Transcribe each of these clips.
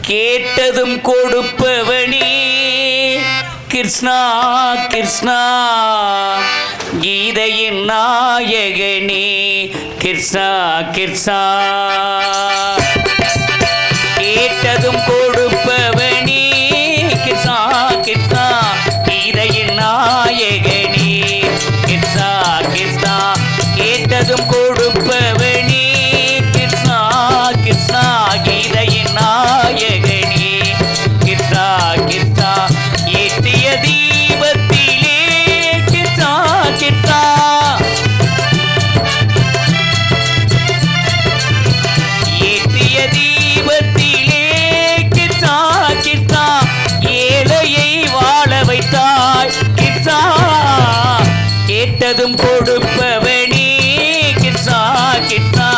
கேட்டதும் கொடுப்பவனே கிருஷ்ணா கிருஷ்ணா கீதையின் நாயகனே கிருஷ்ணா கிருஷ்ணா கேட்டதும் கொடுப்பவனே கிருஷ்ணா கிருஷ்ணா கீதையின் நாயகனே கிருஷ்ணா கிருஷ்ணா கேட்டதும் கொடுப்பவனே கிருஷ்ணா கிருஷ்ணா கீதையின் நாயகனே கிருஷ்ணா கிருஷ்ணா ஏற்றிய தீபத்திலே கிருஷ்ணா கிருஷ்ணா ஏற்றிய தீபத்திலே கிருஷ்ணா கிருஷ்ணா ஏழையை வாழ வைத்தாய் கிருஷ்ணா கேட்டதும் கொடுப்பவனே கிருஷ்ணா கிருஷ்ணா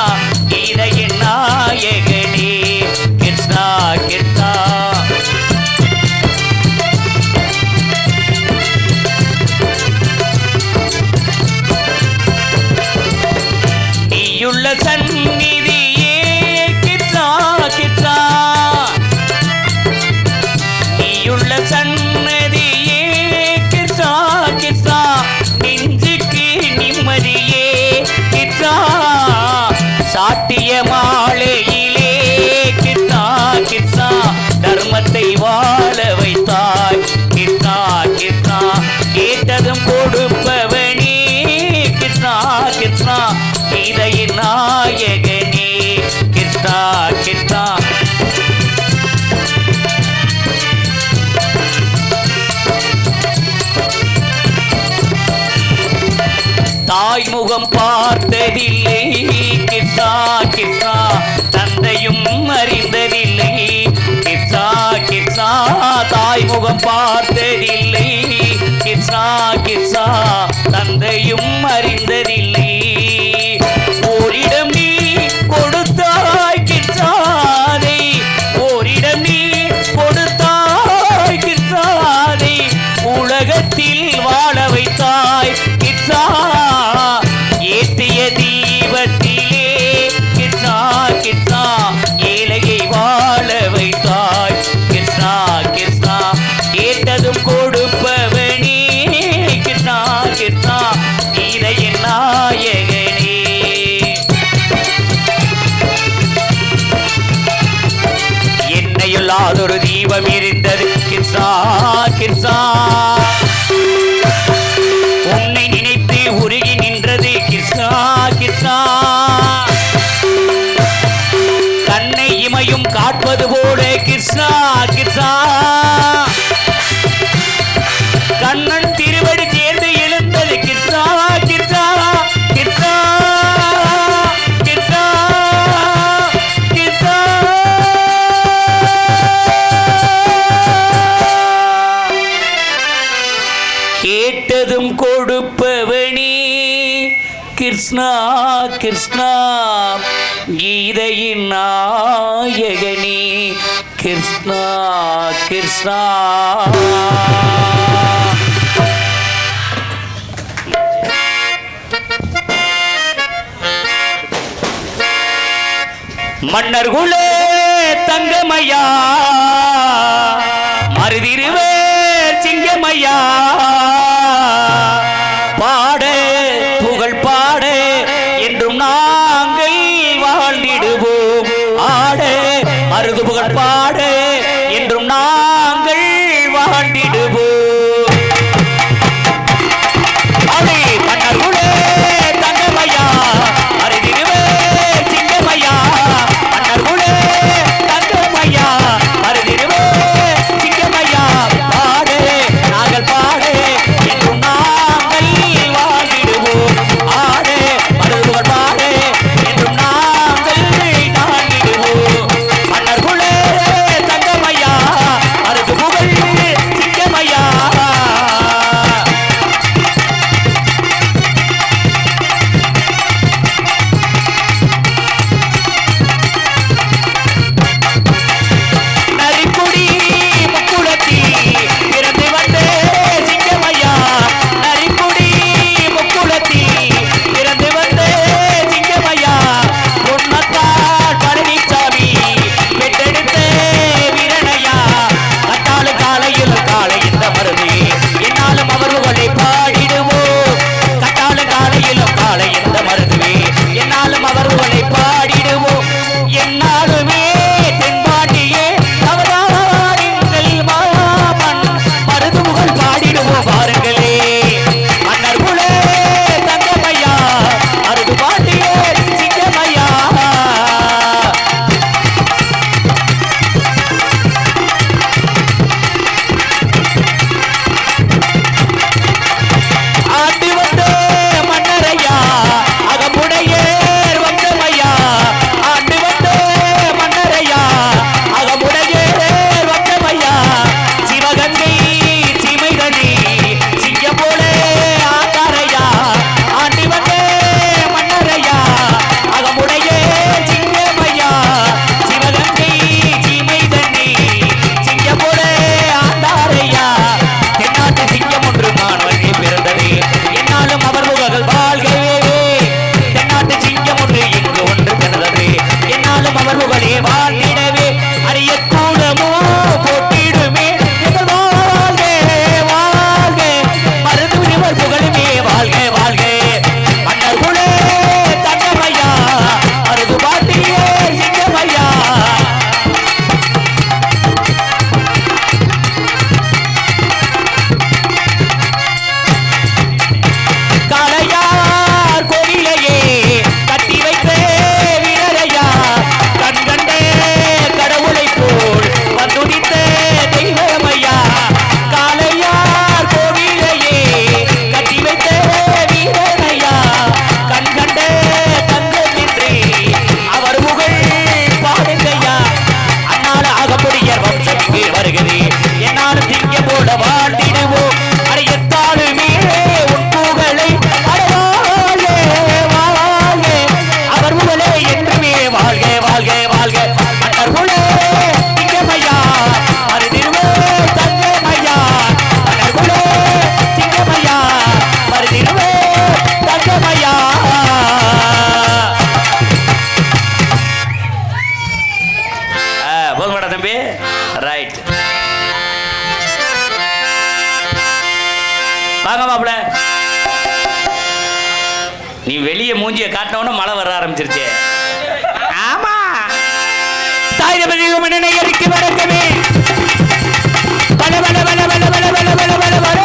கீதையின் நாயகனே கிருஷ்ணா கிருஷ்ணா நீயுள்ள சந்நிதியே கிருஷ்ணா கிருஷ்ணா நீயுள்ள சன்னதியே கிருஷ்ணா கிருஷ்ணா நெஞ்சுக்கு நிம்மதியே கிருஷ்ணா சாட்டிய மாலையிலே கிருஷ்ணா கிருஷ்ணா தர்மத்தை வாழ வைத்தாய் கிருஷ்ணா கிருஷ்ணா கேட்டதும் கொடுப்பவனே கிருஷ்ணா கிருஷ்ணா கீதையின் நாயகனே கிருஷ்ணா கிருஷ்ணா தாய்முகம் பார்த்ததில்லை கிருஷ்ணா கிருஷ்ணா தந்தையும் அறிந்ததில்லை கிருஷ்ணா கிருஷ்ணா தாய்முகம் பார்த்ததில்லை கிருஷ்ணா கிருஷ்ணா தந்தையும் அறிந்ததில்லை ஓரிடம் நீ கொடுத்தாய் கிருஷ்ணாதை ஓரிடம் நீ கொடுத்தாய் கிருஷ்ணாதை உலகத்தில் வாழ வைத்தாய் கிருஷ்ணா ஏற்றிய தீபத்திலே கிருஷ்ணா கிருஷ்ணா ஏழையை வாழ வைத்தாய் கிருஷ்ணா கிருஷ்ணா கேட்டதும் கொடுப்பவனே கிருஷ்ணா கிருஷ்ணா கீதையின் நாயகனே என்னையுள்ளாதொரு தீபம் இருந்தது கிருஷ்ணா கிருஷ்ணா உன்னை நினைத்து உருகி நின்றது கிருஷ்ணா கிருஷ்ணா கண்ணை இமையும் காட்பது போல கிருஷ்ணா கிருஷ்ணா கண்ணன் திருவடி சேர்ந்து எழுந்தது கிருஷ்ணா கிருஷ்ணா கிருஷ்ணா கிருஷ்ணா கிருஷ்ணா கேட்டதும் கொடுப்பவனே கிருஷ்ணா கிருஷ்ணா கீதையின் நாயகனே கிருஷ்ணா கிருஷ்ணா மன்னர்குலே தங்கமையா மருதிருவேர் சிங்கமையா பாட புகழ் பாட என்றும் நாங்கள் வாழ்ந்திடுவோம் ஆட மருது புகழ் பாட என்றும் நாங்கள் வாழ்ந்திடுவோம் அவை மன்னர்குலே தங்கமையா மருதிருவேர் சிங்கமையா மன்னர்குலே தங்கமையா மருதிருவேர் சிங்கமையா பாட நாங்கள் பாட என்றும் நாங்கள் வாழ்ந்திடுவோம் ஆட மருதுகள் பாட என்றும் நாங்கள் வாழ்ந்திடுவோம் மன்னர்குலே வளமுடனே வாழ்ந்திடவே அரிய கூடமோ போட்டிடுமே வாழ்க வாழ்க மருதுவர் புகழுமே வாழ்க வாழ்க மன்னர்களே தங்கமையா மருது பாட்டியே சிங்கமையா காளையார் கோயிலையே கட்டி வைத்த வீரரையா கண்கண்டே கடவுளை போல் வந்துதித்த தெய்வமையா காளையார் கோவிலையே கட்டி வைத்த வீரரையா கண்கண்டே தங்கமின்றி அவர் புகழ் பாடுகையா அன்னால ஆகப்படிய வம்சத்துக்கு வருகிறது என்னாலும் திங்க போல வாழ்ந்திடுவோம் அடையத்தாலுமே உன் புகழை அடவாழ்க வாழ்க அவர் புகழே என்றுமே வாழ்க வாழ்க வாழ்க மன்னர்களே திங்கமையா மருதிருவே தங்கமையா மன்னர்களே திங்கமையா மருதிருவே தங்கமையா போக மாட்டா தம்பி ரைட் வாங்க மாப்பிள நீ வெளியே மூஞ்சிய காட்டினவன மழை வர ஆரம்பிச்சிருச்சே ஆமா தாய் இருக்கு வணக்கமே பல பல பல பல பல பல பல பல பல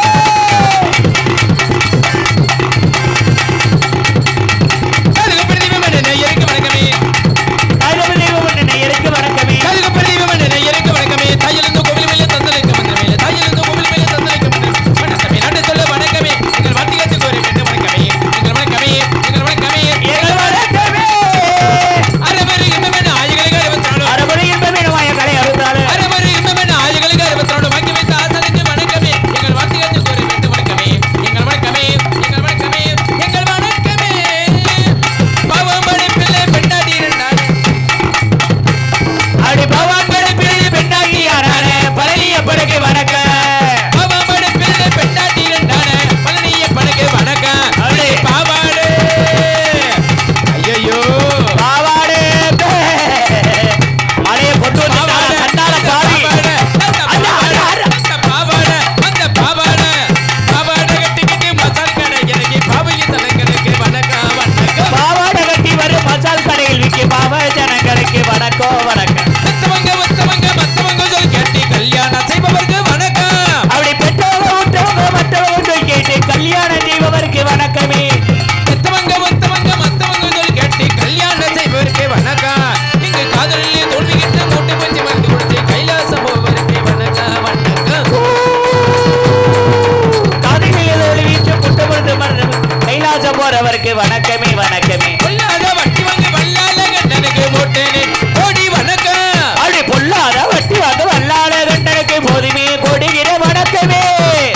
போறவருக்கு வணக்கமே வணக்கமே பொல்லாத வட்டி வாங்க வல்லால கண்டனுக்கு போட்டேனே கோடி வணக்கம் அப்படி பொல்லாத வட்டி வாங்க வல்லால கண்டனுக்கு போதுமே கோடிகிற வணக்கமே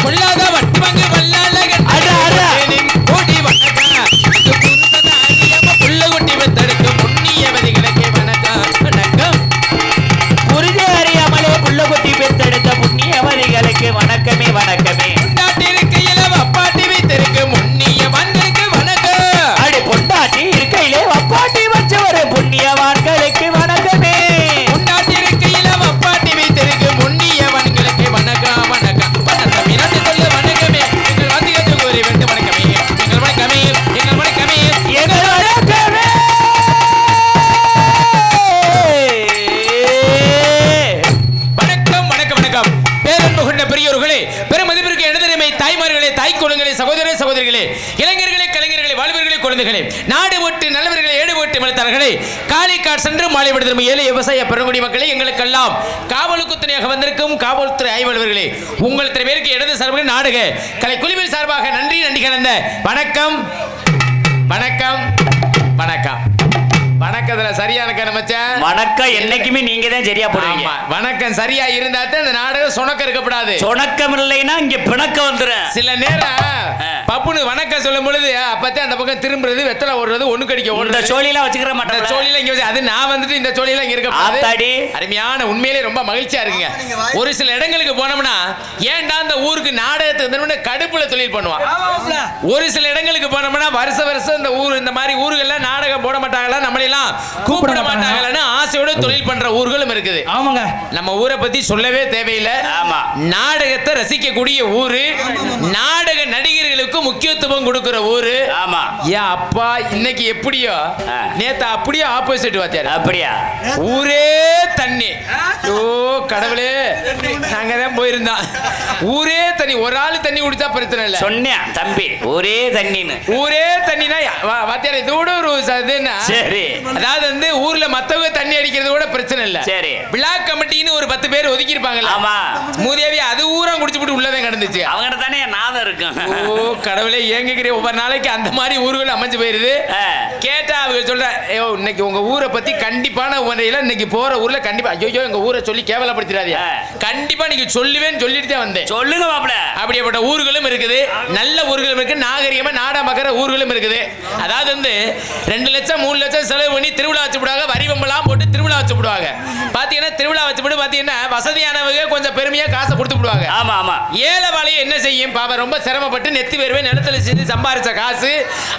பொல்லாத வட்டி வாங்க வல்லால கண்டனுக்கு கோடி வணக்கம் புள்ள குட்டி வந்தடுக்கு புண்ணியவதிகளுக்கு வணக்கம் வணக்கம் புரிஞ்ச அறியாமலே புள்ள குட்டி பெத்தெடுத்த புண்ணியவதிகளுக்கு வணக்கமே வணக்கமே நாட்டிற்கு இளவ அப்பாட்டி வைத்திருக்கு முன்னியவன்களுக்கு பொண்டாட்டி இருக்கையிலே வப்பாட்டி வச்சவரு புண்ணியவான்களுக்கு வணக்கமே பொண்டாட்டி இருக்கையில வப்பாட்டி வைத்திருக்கு புண்ணியவான்களுக்கு வணக்கம் வணக்கம் வணக்கம் இரண்டு சொல்ல வணக்கமே எங்கள் வாத்தியத்தை கூறி வேண்டும் வணக்கமே எங்கள் வணக்கமே எங்கள் வணக்கமே எங்கள் வணக்கமே வணக்கம் வணக்கம் வணக்கம் பேரன்பு கொண்ட பெரியோர்களே பெருமதிப்பிற்கு எழுதரிமை தாய்மார்களே தாய்க்குழுங்களே சகோதர சகோதரிகளே இளைஞர்களே கலைஞர்களே வாழ்வர்களே குழந்தைகளே நாடு ஓட்டு நல்லவர்களே ஏடு ஓட்டு மலத்தார்களே காலைக்காட் சென்று மாலை விடுதலும் ஏழை விவசாய பெருங்குடி மக்களே எங்களுக்கெல்லாம் காவலுக்கு துணையாக வந்திருக்கும் காவல்துறை ஆய்வாளர்களே உங்கள் இத்தனை பேருக்கு இடது சார்பாக நாடக கலை குழுவின் சார்பாக நன்றி நன்றி கலந்த வணக்கம் வணக்கம் வணக்கம் வணக்கத்துல சரியான மச்சான் வணக்கம் என்னைக்குமே நீங்க தான் சரியா போடுவீங்க வணக்கம் சரியா இருந்தா தான் இந்த நாடகம் சொணக்கம் இருக்கப்படாது சொணக்கம் இல்லைன்னா இங்க பிணக்கம் வந்துடும் சில நேரம் பப்புனு வணக்கம் சொல்லும் பொழுது அப்பதான் அந்த பக்கம் திரும்புறது வெத்தலை ஓடுறது ஒண்ணு கடிக்க இந்த ஓடுறது சோழிலாம் வச்சுக்கிற மாட்டேன் சோழில இங்க வச்சு அது நான் வந்துட்டு இந்த சோழில இங்க இருக்க ஆத்தாடி. அருமையான உண்மையிலே ரொம்ப மகிழ்ச்சியா இருக்குங்க. ஒரு சில இடங்களுக்கு போனோம்னா ஏன்டா இந்த ஊருக்கு நாடகத்தை கடுப்புல தொழில் பண்ணுவான். ஒரு சில இடங்களுக்கு போனோம்னா வருஷம் இந்த ஊர் இந்த மாதிரி ஊர்கள்ல நாடகம் போட மாட்டாங்களா நம்மளெல்லாம் கூப்பிட மாட்டாங்களான்னு ஆசையோட தொழில் பண்ற ஊர்களும் இருக்குது. ஆமாங்க. நம்ம ஊரை பத்தி சொல்லவே தேவையில்லை. ஆமா. நாடகத்தை ரசிக்கக்கூடிய ஊரு, நாடக நடிகர்களுக்கு முக்கியத்துவம் கொடுக்கிற ஊரு. ஆமா. ஏன் அப்பா இன்னைக்கு எப்படியோ நேத்து அப்படியே ஆப்போசிட் வாத்தியார். அப்படியா? ஊரே தண்ணி. ஓ கடவுளே, நாங்க தான் போயிருந்தோம். ஊரே தண்ணி, ஒரு ஆளு தண்ணி குடிச்சா பிரச்சனை இல்ல. சொன்னேன் தம்பி, ஒரே தண்ணின்னு. ஊரே தண்ணினா வாத்தியார் இதோட ஒரு இதுன்னா சரி. அதாவது வந்து ஊர்ல மத்தவங்க தண்ணி அடிக்கிறது கூட பிரச்சனை இல்ல. சரி. விழா கமிட்டின்னு ஒரு 10 பேர் ஒதுக்கி இருப்பாங்கல்ல. ஆமா. மூதேவி அது ஊரா குடிச்சுட்டு உள்ளதான் கிடந்துச்சு. அவங்க தானே நாதம் இருக்கும். ஓ கடவுளே, ஏங்குகிற ஒவ்வொரு நாளைக்கு அந்த மாதிரி ஊர்கள் அமைஞ்சு போயிருது. கேட்டா அவங்க சொல்ற இன்னைக்கு உங்க ஊரை பத்தி கண்டிப்பான முறையில இன்னைக்கு போற ஊர்ல கண்டிப்பா ஐயோ எங்க ஊரை சொல்லி கேவலப்படுத்திடாதீங்க, கண்டிப்பா நீங்க சொல்லுவேன்னு சொல்லிட்டு தான் வந்தேன். சொல்லுங்க மாப்ள. அப்படிப்பட்ட ஊர்களும் இருக்குது, நல்ல ஊர்களும் இருக்கு, நாகரிகமா நாடா மகர ஊர்களும் இருக்குது. அதாவது வந்து 2 லட்சம் 3 லட்சம் செலவு பண்ணி திருவிழா வச்சு விடுவாங்க, வரி வம்பெல்லாம் போட்டு திருவிழா வச்சு விடுவாங்க. பாத்தீங்கன்னா திருவிழா வச்சு விட்டு பாத்தீங்கன்னா வசதியானவங்க கொஞ்சம் பெருமையா காசை கொடுத்து விடுவாங்க. ஆமா ஆமா. ஏழை வாழையை என்ன செய்யும் பாவம், ரொம்ப சிரமப்பட்டு நெத்தி வேர்வை நிலத்துல செஞ்சு சம்பாரிச்ச காசு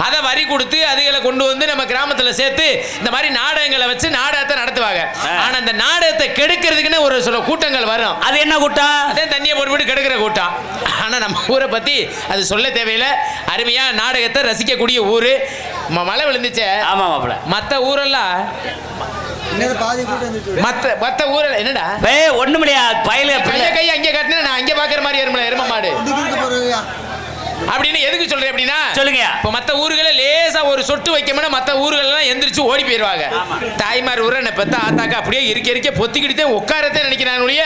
அதை வரி கொடுத்து அதுகளை கொண்டு வந்து நம்ம கிராமத்துல சேர்த்து இந்த மாதிரி நாடகங்களை வச்சு நாடகத்தை நடத்துவாங்க. ஆனா அந்த நாடகத்தை கெடுக்கிறதுக்குன்னு ஒரு சில கூட்டங்கள் வரும். அது என்ன கூட்டம்? அதே தண்ணியை போட்டு கெடுக்கிற கூட்டம். ஆனா நம்ம ஊரை பத்தி அது சொல்ல தேவையில்லை. அருமையா நாடகத்தை ரசிக்கக்கூடிய ஊரு. மழை விழுந்துச்சு. ஆமா மாப்ள. மத்த ஊரெல்லாம் மத்த ஊரெல்லாம் என்னடா ஒண்ணு முடியாது. பயில கை அங்கே காட்டினா நான் அங்கே பாக்குற மாதிரி எரும மாடு அப்படின்னு எதுக்கு சொல்றேன் அப்படின்னா சொல்லுங்க. இப்ப மத்த ஊர்களை லேசா ஒரு சொட்டு வைக்கணும்னா மத்த ஊர்கள் எல்லாம் எந்திரிச்சு ஓடி போயிருவாங்க. தாய்மார் ஊரை பெத்த ஆத்தாக்க அப்படியே இருக்க பொத்திக்கிட்டே உட்காரத்தே நினைக்கிறாங்க,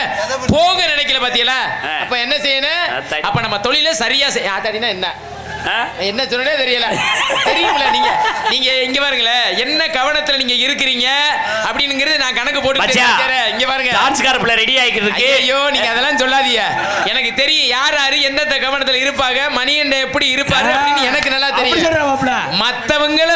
போக நினைக்கல. பாத்தீங்களா? அப்ப என்ன செய்யணும்? அப்ப நம்ம தொழில சரியா ஆத்தாடினா என்ன சொன்னே தெரியல. தெரியுங்களா? நீங்க இங்க பாருங்களேன், என்ன கவனத்துல நீங்க இருக்கிறீங்க அப்படிங்கிறது நான் கணக்கு போட்டு இங்க பாருங்க. டான்ஸ்கார பிள்ளை ரெடி ஆயிருக்கு. ஐயோ நீங்க அதெல்லாம் சொல்லாதீங்க. எனக்கு தெரியும் யார் யாரு எந்தெந்த கவனத்துல இருப்பாங்க, மணியண்ட எப்படி இருப்பாரு அப்படின்னு எனக்கு நல்லா தெரியும். மத்தவங்கள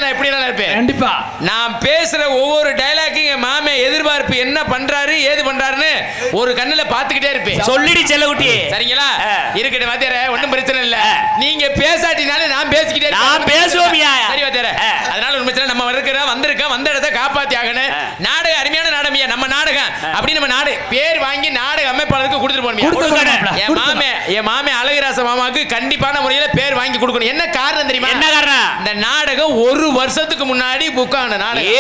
நான் எப்படி நல்லா இருப்பேன். கண்டிப்பா நான் பேசுற ஒவ்வொரு டைலாக்கும் என் மாமே எதிர்பார்ப்பு என்ன பண்றாரு ஏது பண்றாருன்னு ஒரு கண்ணுல பாத்துக்கிட்டே இருப்பேன். சொல்லிடி செல்லகுட்டி. சரிங்களா? இருக்கட்டும் வாத்தியாரே, ஒண்ணும் பிரச்சனை இல்ல. நீங்க பேசாட்டினாலும் நான் பேசிக்கிட்டே நான் பேசுவோம்யா. சரி வாத்தியாரே, அதனால ஒரு பிரச்சனை நம்ம வந்திருக்கோம், வந்த இடத்தை காப்பாத்தி ஆகணும். நாடகம் அருமையான நாடகம், நம்ம நாடகம் அப்படி நம்ம பேர் வாங்கி நாடக அமைப்பாளருக்கு கொடுத்துட்டு போகணும். என் மாமே அழகிராச மாமாவுக்கு கண்டிப்பான முறையில பேர் வாங்கி கொடுக்கணும். என்ன காரணம் தெரியுமா? என்ன காரணம்? இந்த நாடகம் 1 வருஷத்துக்கு முன்னாடி புக் ஆன நாடகம்.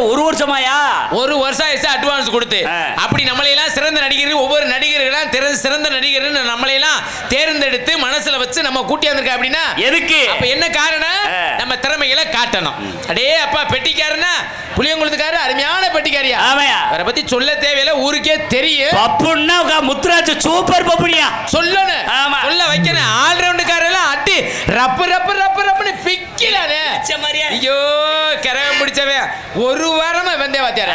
1 வருஷமாயா? 1 வருஷம் அட்வான்ஸ் கொடுத்து அப்படி நம்மளையெல்லாம் சிறந்த நடிகர்கள், ஒவ்வொரு நடிகர்களும் சிறந்த நடிகர்கள் நம்மளையெல்லாம் தேர்ந்தெடுத்து மனசுல வச்சு நம்ம கூட்டியாந்திருக்க. அப்படின்னா எதுக்கு? அப்ப என்ன காரணம்? நம்ம திறமைகளை காட்டணும். அடே அப்பா பெட்டிக்காரனா புளியங்குளத்துக்காரு அருமையான பெட்டிக்காரியா. ஆமாயா. அவரை பத்தி சொல்ல தேவையில்லை, ஊருக்கே தெரியும். பப்புன்னா முத்துராஜ் சூப்பர் பப்புனியா சொல்லணும். ஆமா, சொல்ல வைக்கணும். ஆல்ரவுண்டுக்காரெல்லாம் அட்டி ரப்பு ரப்பு ரப்பு ரப்புன்னு பிக்கலானே. ஐயோ கரகம் முடிச்சவன் 1 வாரமா வந்தே வாத்தியார.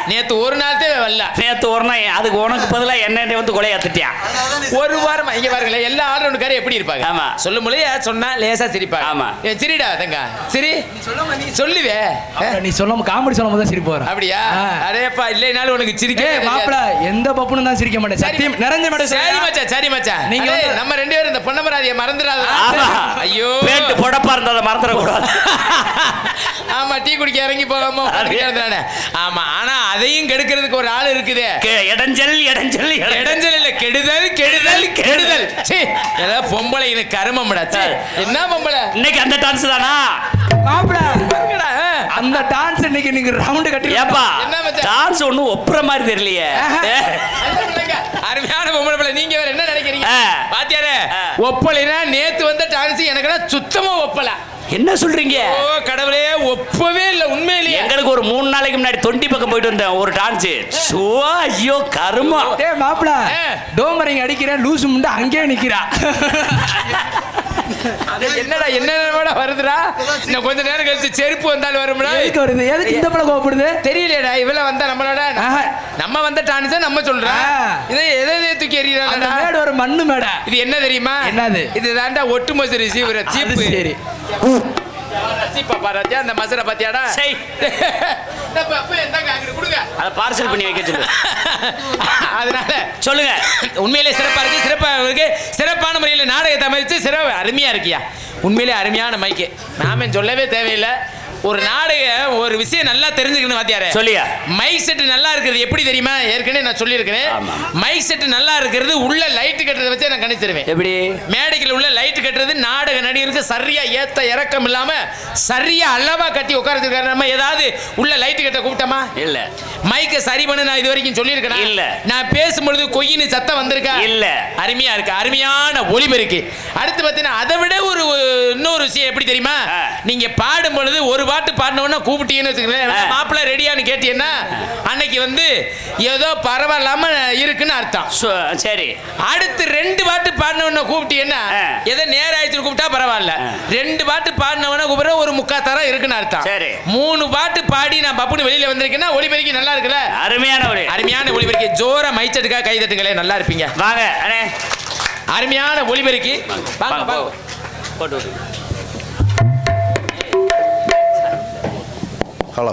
நேத்து ஒரு நாள் தான் வரல. நேத்து ஒரு நாள் அதுக்கு உனக்கு பதிலா என்ன வந்து கொலையாத்துட்டியா. 1 வாரமா இங்க பாருங்களேன், எல்லா ஆல்ரவுண்டுக்காரும் எப்படி இருப்பாங்க? ஆமா, சொல்லும் போது சொன்னா லேசா சிரிப்பாங்க. ஆமா, சிரிடா தங்க சிரி சொல்லுவே. நீ சொல்லாம காமெடி சொல்லும் போது சிரிப்பு வரும். அப்படியா? அரேப்பா இல்லைனாலும் உனக்கு சிரிக்க மாப்பிள எந்த பப்புன்னு தான் சிரிக்க மாட்டேன். சத்தியம் நிறைஞ்ச மாட்டேன். சரி மச்சான், சரி மச்சான். நீங்க நம்ம 2 பேரும் இந்த பொன்னமராதியை மறந்துடாத. ஐயோ பேட்டு பொடப்பா இருந்தத மறந்துட கூடாது. ஆமா, டீ குடிக்க இறங்கி போகாம உட்கார்ந்திருந்தானே. ஆமா, ஆனா அதையும் கெடுக்கிறதுக்கு ஒரு ஆள் இருக்குது. இடைஞ்சல் இடைஞ்சல் இடைஞ்சல் இல்ல, கெடுதல் கெடுதல் கெடுதல். சீ, ஏதோ பொம்பளை இது கருமம்டா. என்ன பொம்பளை இன்னைக்கு அந்த டான்ஸ் தானா? மாப்பிள அந்த டான்ஸ் இன்னைக்கு நீங்க ரவுண்ட் கட்டி ஏப்பா டான்ஸ் ஒண்ணும் ஒப்புற மாதிரி தெரியலையே. அருமையான பொம்பளை பிள்ளை. நீங்க வேற என்ன நினைக்கிறீங்க? பாத்தியாரே, ஒப்பலைனா நேத்து வந்த டான்ஸ் எனக்கு சுத்தமா ஒப்பல. என்ன சொல்றீங்க? ஓ கடவுளே, ஒப்பவே இல்ல உண்மையிலேயே. எங்களுக்கு ஒரு 3 நாளைக்கு முன்னாடி தொண்டி பக்கம் போயிட்டு வந்தேன் ஒரு டான்ஸ். சுவா ஐயோ கருமம். டேய் மாப்ள டோமரிங் அடிக்கிற லூசு முண்டை அங்கேயே நிக்கிறா. என்னடா என்ன வருதுடா? இன்னும் கொஞ்ச நேரம் கழிச்சு செருப்பு வந்தாலும் வரும்டா. எதுக்கு வருது? எதுக்கு இந்த படம் கோபப்படுது? தெரியலடா, இவள வந்தா நம்மளோட நம்ம வந்த டான்ஸ் நம்ம சொல்றோம். இதை எதை தூக்கி எறியறானடா? மேடு ஒரு மண்ணு மேடை. இது என்ன தெரியுமா? என்னது? இது தாண்டா ஒட்டுமொத்த ரிசீவர் சீப்பு. சரி. சீப்பா பாராத்தியா அந்த மசரை பாத்தியாடா? சரி. நம்ம அப்ப என்னங்க அங்க கொடுங்க. அத பார்சல் பண்ணி வைக்க சொல்லு. அதனால சொல்லுங்க. உண்மையிலே சிறப்பா இருக்கு. சிறப்பான முறையில் நாடகத்தை அமைச்சு சிறப்பு அருமையா இருக்கியா. உண்மையிலே அருமையான மைக்கு. நாம சொல்லவே தேவையில்லை. ஒரு ஒரு விஷயம் நல்லா தெரிஞ்சுக்கணும் வாத்தியாரே. சொல்லியா? மைக் செட் நல்லா இருக்கிறது எப்படி தெரியுமா? ஏற்கனவே நான் சொல்லியிருக்கிறேன். மைக் செட் நல்லா இருக்கிறது உள்ள லைட் கட்டுறதை வச்சு நான் கணிச்சிருவேன். எப்படி? மேடைகள் உள்ள லைட் கட்டுறது நாடக நடிகருக்கு சரியா ஏத்த இறக்கம் இல்லாம சரியா அளவா கட்டி உட்கார்ந்துருக்காரு. நம்ம ஏதாவது உள்ள லைட் கட்ட கூப்பிட்டோமா? இல்ல. மைக்கை சரி பண்ணு நான் இது வரைக்கும் சொல்லியிருக்கேன். இல்ல. நான் பேசும்பொழுது கொய்யின்னு சத்தம் வந்திருக்கா? இல்ல. அருமையா இருக்கு. அருமையான ஒலிபெருக்கு. அடுத்து பார்த்தீங்கன்னா அதை விட இன்னொரு விஷயம் எப்படி தெரியுமா? நீங்க பாடும் பொழுது ஒரு பாட்டு பாடினோன்னா கூப்பிட்டீங்கன்னு வச்சுக்கோங்களேன், மாப்பிள்ளை ரெடியான்னு கேட்டீங்கன்னா அன்னைக்கு ஏதோ பரவாயில்லாம இருக்குன்னு அர்த்தம். சரி. அடுத்து 2 பாட்டு பாடினவன கூப்பிட்டீங்கன்னா ஏதோ நேர ஆயிடுச்சு கூப்பிட்டா பரவாயில்ல. 2 பாட்டு பாடினவன கூப்பிட ஒரு 3/4 தரம் இருக்குன்னு அர்த்தம். சரி. 3 பாட்டு பாடி நான் பப்புனு வெளியில வந்திருக்கேன்னா ஒலிபெருக்கி நல்லா இருக்குல்ல? அருமையான ஒலிபெருக்கி. ஜோரா மைச்சட்டுக்கா கை தட்டுங்களே, நல்லா இருப்பீங்க. வாங்க அண்ணே. அருமையான ஒலிபெருக்கி. வாங்க வாங்க. போட்டு ஹலோ.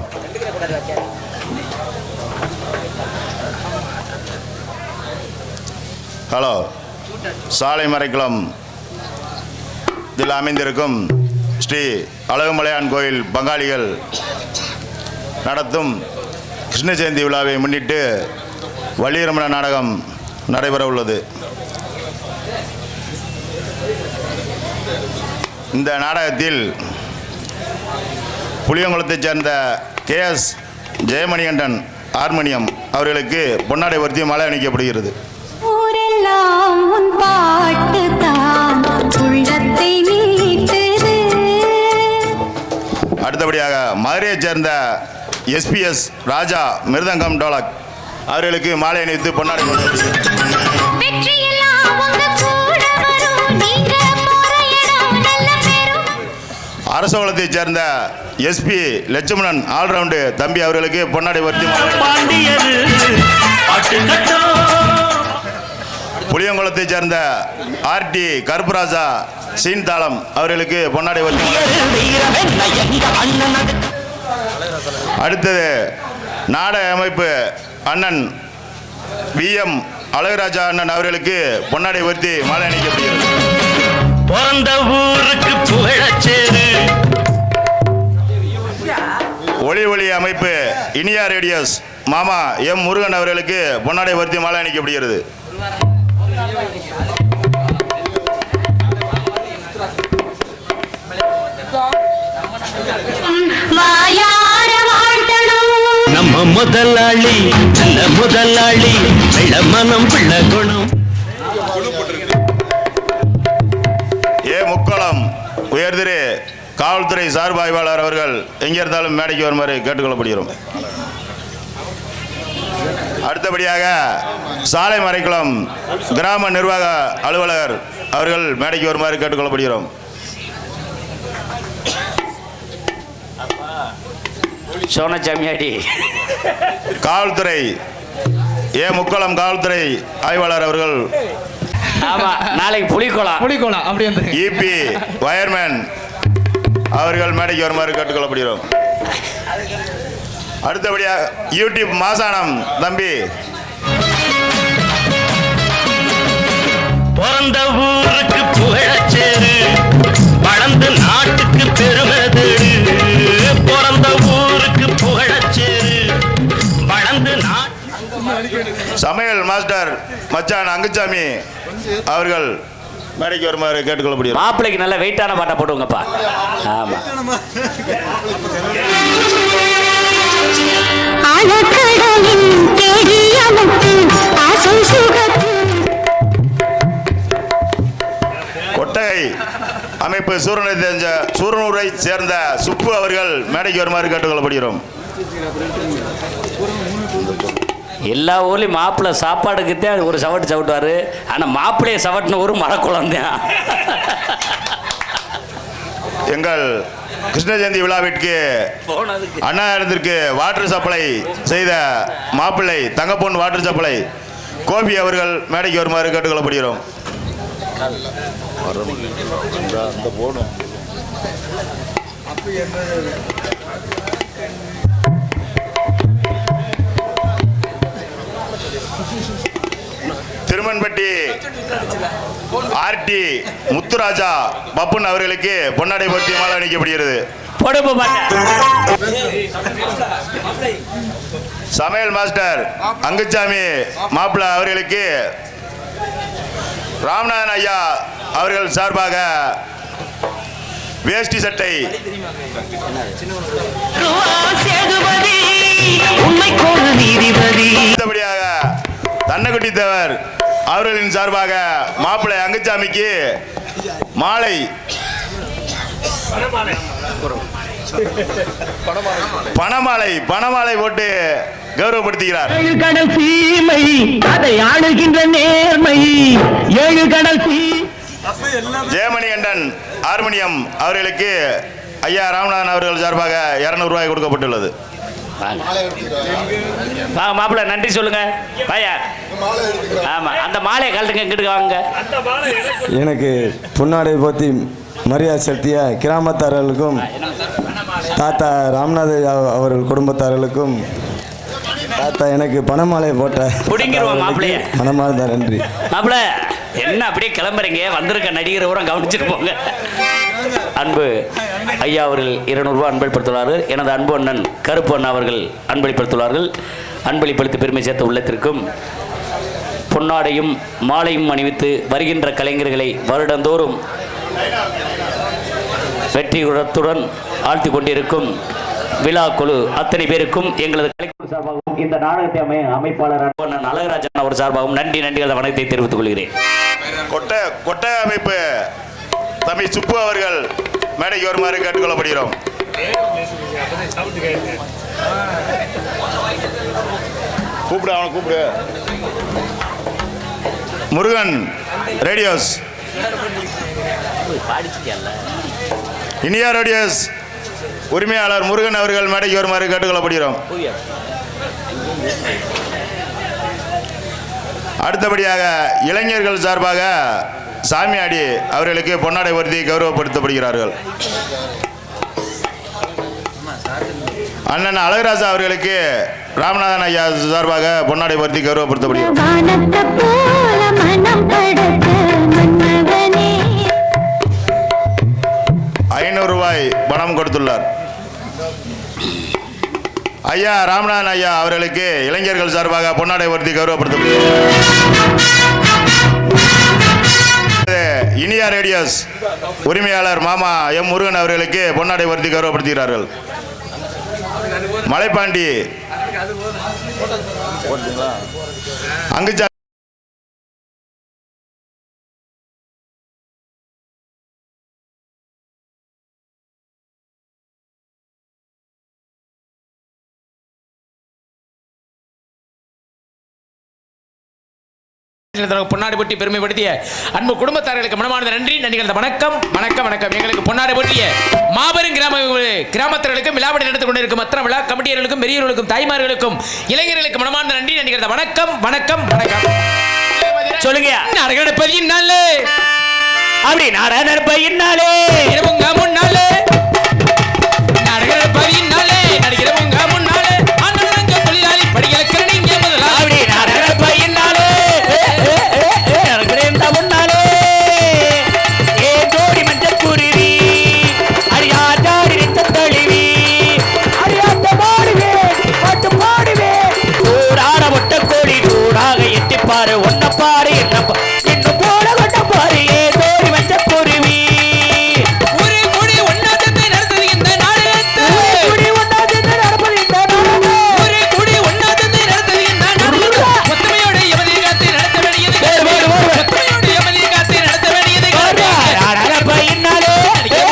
ஹலோ. சாலை மறைக்குளம் இதில் அமைந்திருக்கும் ஸ்ரீ அழகுமலையான் கோயில் பங்காளிகள் நடத்தும் கிருஷ்ண ஜெயந்தி விழாவை முன்னிட்டு வள்ளிரமண நாடகம் நடைபெற உள்ளது. இந்த நாடகத்தில் புளியங்குளத்தைச் சேர்ந்த KS ஜெயமணிகண்டன் ஹார்மோனியம் அவர்களுக்கு பொன்னாடை வர்த்தி மாலை அணிக்கப்படுகிறது. அடுத்தபடியாக மதுரையைச் சேர்ந்த SPS ராஜா மிருதங்கம் டோலக் அவர்களுக்கு மாலை அணிவித்து பொன்னாடை அரசகுலத்தைச் சேர்ந்த SP லட்சுமணன் ஆல்ரவுண்டு தம்பி அவர்களுக்கு பொன்னாடை வர்த்தி புளியங்குளத்தைச் சேர்ந்த RT கருப்பராஜா சீன்தாளம் அவர்களுக்கு பொன்னாடை வர்த்தி. அடுத்தது நாடக அமைப்பு அண்ணன் VM அழகுராஜா அண்ணன் அவர்களுக்கு பொன்னாடை வர்த்தி மாலை அணிக்கப்படுகிறது. பிறந்த ஊருக்கு புகழச்சேரு. ஒளி அமைப்பு இனியா ரேடியோஸ் மாமா M முருகன் அவர்களுக்கு பொன்னாடை வர்த்தி மாலை அணிக்கப்படுகிறது. நம்ம முதலாளி நல்ல முதலாளி வெள்ளமனம் பிள்ளை குணம். முக்கோளம் உயர்திரு காவல்துறை சார்பு ஆய்வாளர் அவர்கள் எங்கே இருந்தாலும் மேடைக்கு வருமாறு கேட்டுக்கொள்ளப்படுகிறோம். அடுத்தபடியாக சாலை மறைக்குளம் கிராம நிர்வாக அலுவலர் அவர்கள் மேடைக்கு வருமாறு கேட்டுக்கொள்ளப்படுகிறோம். சோனச்சாமியாடி காவல்துறை முக்கோளம் காவல்துறை ஆய்வாளர் அவர்கள். ஆமா, நாளைக்கு புலிக்கோளம் அப்படி வந்து EP வயர்மேன் அவர்கள் மேடைக்கு வருமாறு கேட்டுக்கொள்ளப்படுகிறோம். அடுத்தபடியாக யூடியூப் மாசானம் தம்பி. பிறந்த ஊருக்கு புகழச்சேரு வளர்ந்து நாட்டுக்கு பெருமை தேடு. பிறந்த ஊருக்கு புகழச்சேரு வளர்ந்து சமையல் மாஸ்டர் மச்சான் அங்குச்சாமி அவர்கள் மேடைக்கு வருமாறு கேட்டுக்கொள்ளப்படுகிறது. மாப்பிள்ளைக்கு நல்ல வெயிட்டான பாட்டை போடுங்கப்பா. ஆமா. கொட்டகை அமைப்பு சூரனூரை சேர்ந்த சுப்பு அவர்கள் மேடைக்கு வருமாறு கேட்டுக்கொள்ளப்படுகிறோம். எல்லா ஊர்லேயும் மாப்பிள்ளை சாப்பாடுக்குத்தான் ஒரு சவட்டு சவட்டுவார். ஆனால் மாப்பிள்ளையை சவட்டின ஊர் மரக்குளம் தான். எங்கள் கிருஷ்ண ஜெயந்தி விழாவிற்கு அன்னாரத்திற்கு வாட்டர் சப்ளை செய்த மாப்பிள்ளை தங்கப்பொன் வாட்டர் சப்ளை கோபி அவர்கள் மேடைக்கு வருமாறு கேட்டுக்கொள்ளப்படுகிறோம். திருமன்பட்டி ஆர்டி முத்துராஜா பப்புன் அவர்களுக்கு பொன்னாடை போர்த்தி மாலை அணிக்கப்படுகிறது. சமையல் மாஸ்டர் அங்குச்சாமி மாப்பிள்ளை அவர்களுக்கு ராமநாதன் ஐயா அவர்கள் சார்பாக வேஷ்டி சட்டை. அடுத்தபடியாக தன்னக்குட்டி தேவர் அவர்களின் சார்பாக மாப்பிள்ளை அங்குச்சாமிக்கு மாலை. பணமாலை போட்டு கௌரவப்படுத்துகிறார். கடல் சீமை அதை ஆளுகின்ற நேர்மை ஏழு கடல் ஜெயமணி கண்டன் ஹார்மோனியம் அவர்களுக்கு ஐயா ராமநாதன் அவர்கள் சார்பாக 200 ரூபாய் கொடுக்கப்பட்டுள்ளது. மாப்பிள்ள நன்றி சொல்லுங்க. ஆமா அந்த மாலையை கழட்டுங்க, இங்கிட்டு வாங்க. எனக்கு பொன்னாடை போத்தி மரியாதை செலுத்திய கிராமத்தார்களுக்கும் தாத்தா ராமநாத அவர்கள் குடும்பத்தார்களுக்கும் தாத்தா எனக்கு பணமாலை போட்ட மனமார்ந்த நன்றி. மாப்பிள்ள என்ன அப்படியே கிளம்புறீங்க? வந்திருக்க நடிகர் பூரா கவனிச்சுட்டு போங்க. அன்பு ஐயா அவர்கள் 200 ரூபாய் அன்பளிப்படுத்துள்ளார்கள். எனது அன்பு அண்ணன் கருப்பு அண்ணா அவர்கள் அன்பளிப்படுத்துள்ளார்கள். அன்பளிப்படுத்தி பெருமை சேர்த்த உள்ளத்திற்கும் பொன்னாடையும் மாலையும் அணிவித்து வருகின்ற கலைஞர்களை வருடந்தோறும் வெற்றியுடன் ஆழ்த்தி கொண்டிருக்கும் விழா குழு அத்தனை பேருக்கும் எங்களது கலைக்குழு சார்பாகவும் இந்த நாடகத்தை அமைப்பாளர் அண்ணன் அழகராஜன் அவர் சார்பாகவும் நன்றிகளை வணக்கத்தை தெரிவித்துக் கொள்கிறேன். கொட்டை அமைப்பு தம்பி சுப்பு அவர்கள் மேடைக்கு வருமாறு கேட்டுக்கொள்ளப்படுகிறோம். கூப்பிடு முருகன் ரேடியோஸ், இனியா ரேடியோஸ் உரிமையாளர் முருகன் அவர்கள் மேடைக்கு வருமாறு கேட்டுக்கொள்ளப்படுகிறோம். அடுத்தபடியாக இளைஞர்கள் சார்பாக சாமியாடி அவர்களுக்கு பொன்னாடை வருத்தி கௌரவப்படுத்தப்படுகிறார்கள். அண்ணன் அழகராஜா அவர்களுக்கு ராமநாதன் ஐயா சார்பாக பொன்னாடை வருத்தி கௌரவப்படுத்தப்படுகிறார். 500 ரூபாய் பணம் கொடுத்துள்ளார். ஐயா ராமநாதன் ஐயா அவர்களுக்கு இளைஞர்கள் சார்பாக பொன்னாடை வருத்தி கௌரவப்படுத்தப்படுகிறார். இனியா ரேடியோஸ் உரிமையாளர் மாமா எம் முருகன் அவர்களுக்கு பொன்னாடை வருத்தி கௌரவப்படுத்துகிறார்கள். மலைப்பாண்டி அங்குச்சா பொன்னாடை போட்டி பெருமைப்படுத்திய அன்பு குடும்பத்தார்களுக்கு மனமார்ந்த நன்றிகள் வணக்கம். எங்களுக்கு பொன்னாடை போட்டிய மாபெரும் கிராமத்தார்களுக்கும் விழாவடி நடந்து கொண்டிருக்கும் அத்தனை விழா கமிட்டியர்களுக்கும் பெரியவர்களுக்கும் தாய்மார்களுக்கும் இளைஞர்களுக்கு மனமார்ந்த நன்றிகள் வணக்கம். சொல்லுங்க. நடப்பதின் நாளே அப்படி நடப்பதின் நாளே இரவுங்க முன்னாலே நடப்பதின் நாளே நடிக்கிறவங்க முன்னாலே அண்ணன் தொழிலாளி படிகளுக்கு நீங்க முதல்ல அப்படி நடப்பதின் நாளே முன்னாலே ஏ ஜோடி மஞ்சள் குருவி அரியாடி தழுவி அரியாட்ட பாடுவே பாட்டு பாடுவே சூடாட முட்டை கோழி சூடாக எட்டிப்பாரு ஒன்ன பாரு என்ன போட கொண்ட பாரு ஏ ஜோடி மஞ்சள் குருவி ஒரு குடி ஒன்னாதத்தை நடத்தது இந்த நாடகத்தை குடி ஒன்னாதத்தை நடப்பது இந்த நாடகம் ஒரு குடி ஒன்னாதத்தை நடத்தது இந்த நாடகம் ஒத்தமையோட எவதி காத்து நடத்த வேண்டியது ஒத்தமையோட எவதி காத்து நடத்த வேண்டியது நடப்பையினாலே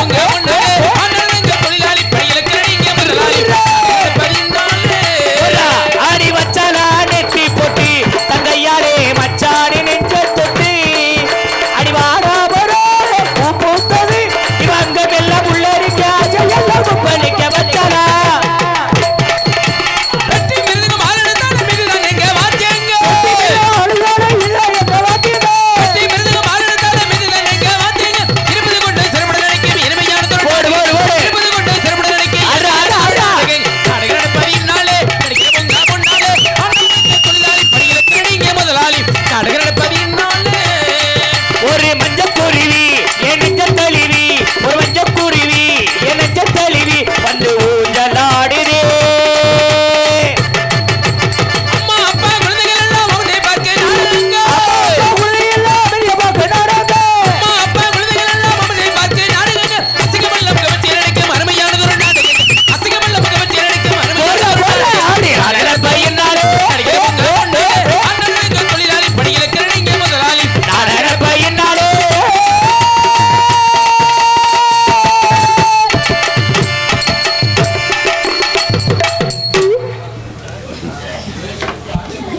உங்க முன்னாலே அண்ணன் தொழிலாளி படிகளுக்கு நீங்க முதலாளி ஆடி வச்சாலா நெற்றி போட்டு தங்கையாலே மச்சாடி நெஞ்ச தொட்டு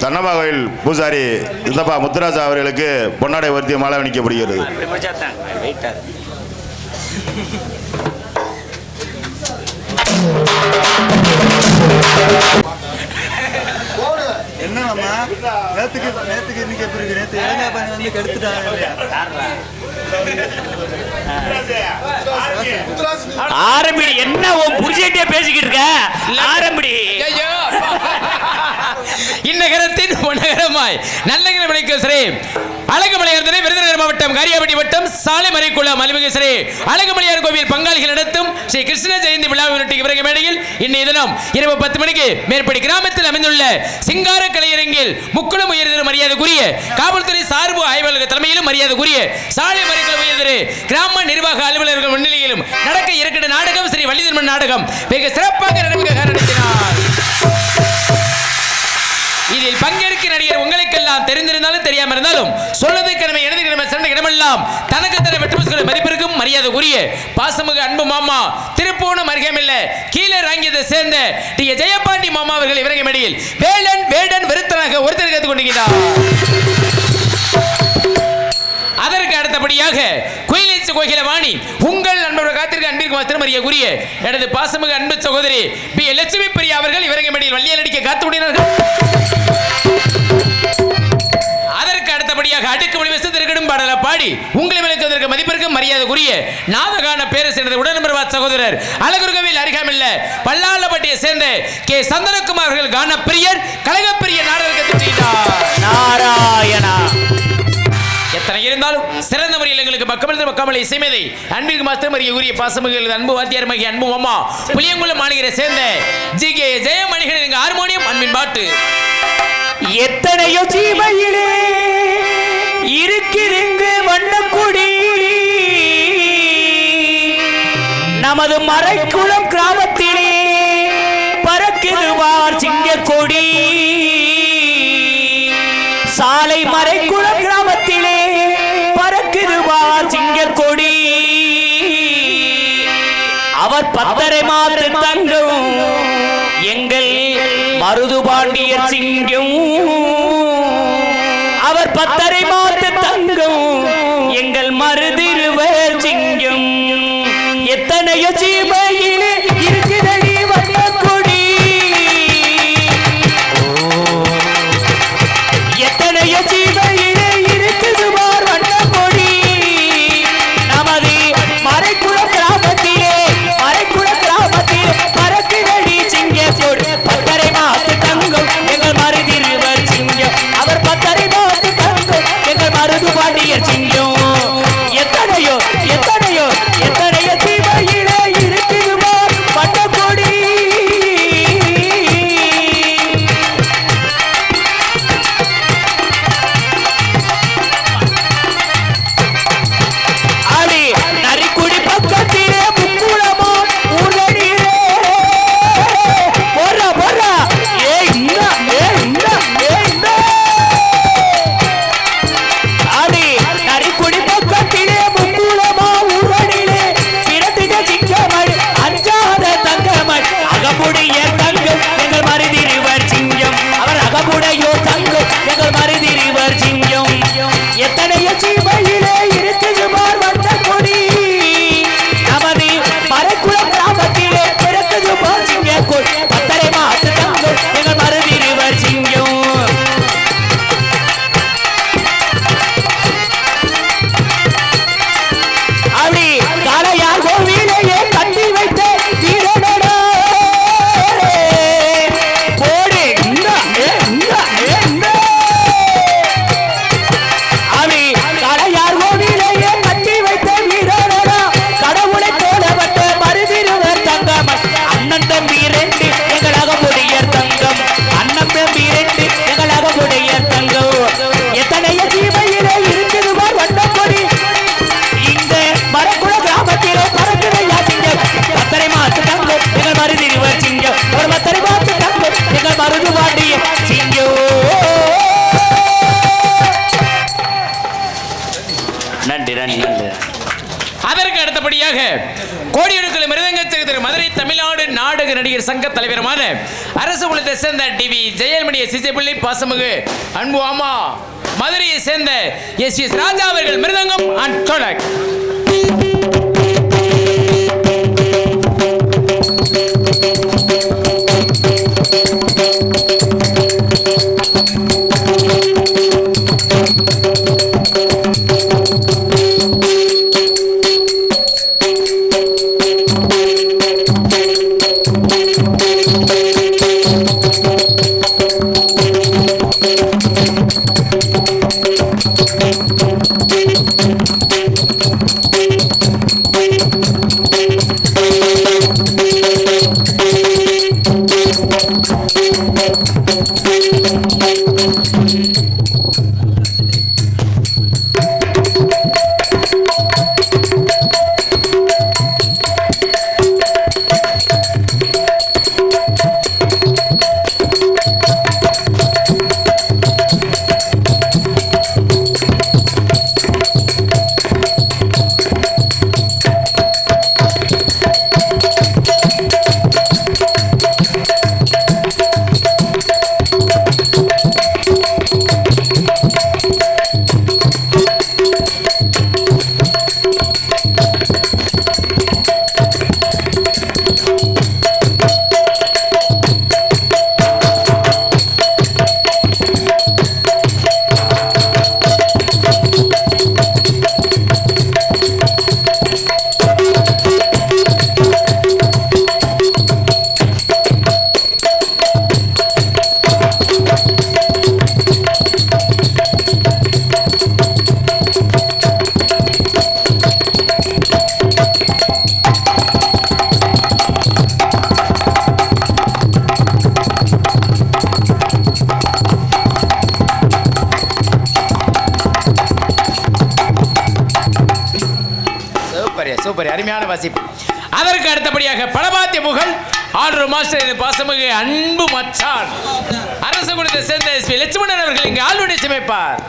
தன்னம்மா கோயில் பூசாரி சித்தப்பா முத்துராஜா அவர்களுக்கு பொன்னாடை வருத்திய மாலை அணிக்கப்படுகிறது. என்னம்மா நேத்துக்கு இன்னைக்கு எப்படி இருக்கு? நேத்து இளைஞர் பையன் வந்து கெடுத்துட்டாங்க. ஆரம்பிடி. என்ன உன் புரிஞ்சிட்டே பேசிக்கிட்டு இருக்க? ஆரம்பிடி. ஐயோ இந்நகரத்தின் நகரமாய் நல்ல விளைக்கும் ஸ்ரீ அழகுமலையார் விருதுநகர் மாவட்டம் காரியாபட்டி வட்டம் சாலைமறைக்குளம் அலுவலக ஸ்ரீ அழகுமலையார் கோவில் பங்காளிகள் நடத்தும் ஸ்ரீ கிருஷ்ண ஜெயந்தி விழாவினொட்டி இவரங்க மேடையில் இன்றைய தினம் இரவு 10 மணிக்கு மேற்படி கிராமத்தில் அமைந்துள்ள சிங்கார கலையரங்கில் முக்குளம் உயர்திரு மரியாதைக்குரிய காவல்துறை சார்பு ஆய்வாளர்கள் தலைமையிலும் மரியாதைக்குரிய சாலைமறைக்குளம் உயர்திரு கிராம நிர்வாக அலுவலர்கள் முன்னிலையிலும் நடக்க இருக்கிற நாடகம் ஸ்ரீ வள்ளிதர்மன் நாடகம் வெகு சிறப்பாக நடத்தினார். இதில் பங்கேற்க நடிகர் உங்களுக்கெல்லாம் தெரிந்திருந்தாலும் தெரியாம இருந்தாலும் சொல்லது கிழமை எனது கிழமை சிறந்த இடமெல்லாம் தனக்கு தர வெற்றி மதிப்பிற்கும் மரியாதைக்குரிய பாசமுக அன்பு மாமா திருப்பூணம் அருகேமில்ல கீழே ராங்கியதை சேர்ந்த டி ஜெயபாண்டி மாமா அவர்கள் இவரங்க மேடையில் வேடன் வெறுத்தனாக ஒருத்தர் கற்றுக் கொண்டிருக்கிறார். அதற்கு அடுத்தபடியாக குயிலேச்சு கோகிலவாணி உங்கள் நண்பர்கள் காத்திருக்க அன்பிற்கு திருமறியக்குரிய எனது பாசமுக அன்பு சகோதரி பி லட்சுமி பிரியா அவர்கள் இவரங்க மேடையில் வள்ளியால் அடிக்க காத்துவினார்கள். அதற்கு அடுத்தபடியாக அடுக்குமொழி திருக்கடும் பாடல பாடி உங்களை விளக்குவதற்கு மதிப்பிற்கும் மரியாதைக்குரிய நாதகான பேரரசு எனது உடன்பிறவா சகோதரர் அழகுருகவில் அருகாமில்ல பல்லாளப்பட்டியை சேர்ந்த கே சந்தனகுமார் அவர்கள் கான பிரியர் கழகப்பிரிய நாடகத்தை நாராயணா. எத்தனை இருந்தாலும் சிறந்த முறையில் எங்களுக்கு மக்கள் இசைமேதை அன்பிற்கு மாஸ்டர் மரியாதைக்குரிய பாசமிகு அன்பு வாத்தியார் மகி அன்பு அம்மா புளியங்குளம் மாநகரை சேர்ந்த ஜி கே ஜெயமணிகள் ஹார்மோனியம் அன்பின் பாட்டு. எத்தனையோ ஜீவையிலே இருக்கிறிங்கு வண்ணக்குடி நமது மறைக்குளம் கிராமத்திலே பறக்குதுவார் சிங்கக்கொடி. சாலை மறைக்குளம் கிராமத்திலே பறக்குதுவார் சிங்கக்கொடி. அவர் 10.5 மாத தங்கம் எங்கள் மருது பாண்டியர் சிங்கம். அவர் 10.5 மாத தங்கம் எங்கள் மருதிருவர் சிங்கம். எத்தனையோ ஜீவையிலே இருக்குதடி வண்ணக்கொடி. எத்தனையோ ஜீவையிலே இருக்குதுவார் வண்ணக்கொடி. நமது மறைக்குளம் கிராமத்திலே பறக்குதடி சிங்கக்கொடி. 10.5 மாத தங்கம் எங்கள் மருதிருவர் சிங்கம். அவர் 10.5 மாத தங்கம் எங்கள் மருது பாண்டியர் சிங்கம். எத்தனையோ ஜீவையிலே இருக்குதுவார் வண்ணக்கொடி. நரிக்குடி பக்கத்திலே முக்குளமோ ஊரடியிலே போறா நரிக்குடி பக்கத்திலே முக்குளமோ ஊரடியிலே பிறத்திட சிங்கமள் அஞ்சாத தங்கமள் அகமுடைய தங்கம் எங்கள் மருதிருவர் சிங்கம். அவர் அகமுடையோ தங்கம் எங்கள் மருதிருவர் சிங்கம். எத்தனையோ ஜீவையிலே இருக்குதுவார் வண்ணக்கொடி. நமது மறைக்குளம் கிராமத்திலே பிறக்குதுவார் சிங்கக்கொடி. 10.5 மாத தங்கம் எங்கள் மருதிருவர் சிங்கம். அப்படி காளையார் கோவிலையே கட்டி வைத்த வீரனடா போடு. அப்படி காளையார் கோவிலையே கட்டி வைத்த வீரனடா கடவுளை போலப்பட்ட மருதிருவர் தங்கம். அண்ணன் தம்பி 2 எங்கள் அகமுடையர் தங்கம். அண்ணன் தம்பி 2 எங்கள் அகமுடையர் தங்கம். எத்தனையோ ஜீவையிலே இருக்குதுவார் வண்ணக்கொடி. இந்த மரக்குள கிராமத்திலே பறக்குதையா சிங்கம். 10.5 மாத தங்கம் எங்கள் மருதிருவர் சிங்கம். ஒரு 10.5 மாத தங்கம் எங்கள் மருது பாண்டிய சிங்கம். நன்றி. அதற்கு அடுத்தபடியாக கோடியெடுக்கல் மிருதங்கத்திற்கு மதுரை தமிழ்நாடு நாடக நடிகர் சங்க தலைவருமான அரசு குலத்தை சேர்ந்த டிவி ஜெயலமணிய சிசைப்பிள்ளை பாசமுகு அன்பு ஆமா மதுரையை சேர்ந்த எஸ் ராஜா அவர்கள் மிருதங்கம் அண்ட் டோலக். சூப்பர் அருமையான வாசிப்பு. அதற்கு அடுத்தபடியாக பலபாத்திய புகழ் ஆர்டர் மாஸ்டர் பாசமிகு அன்பு மச்சான் அரசு குலத்தை சேர்ந்த எஸ் பி லட்சுமணன் அவர்கள் இங்கு ஆளுடைய சமைப்பார்.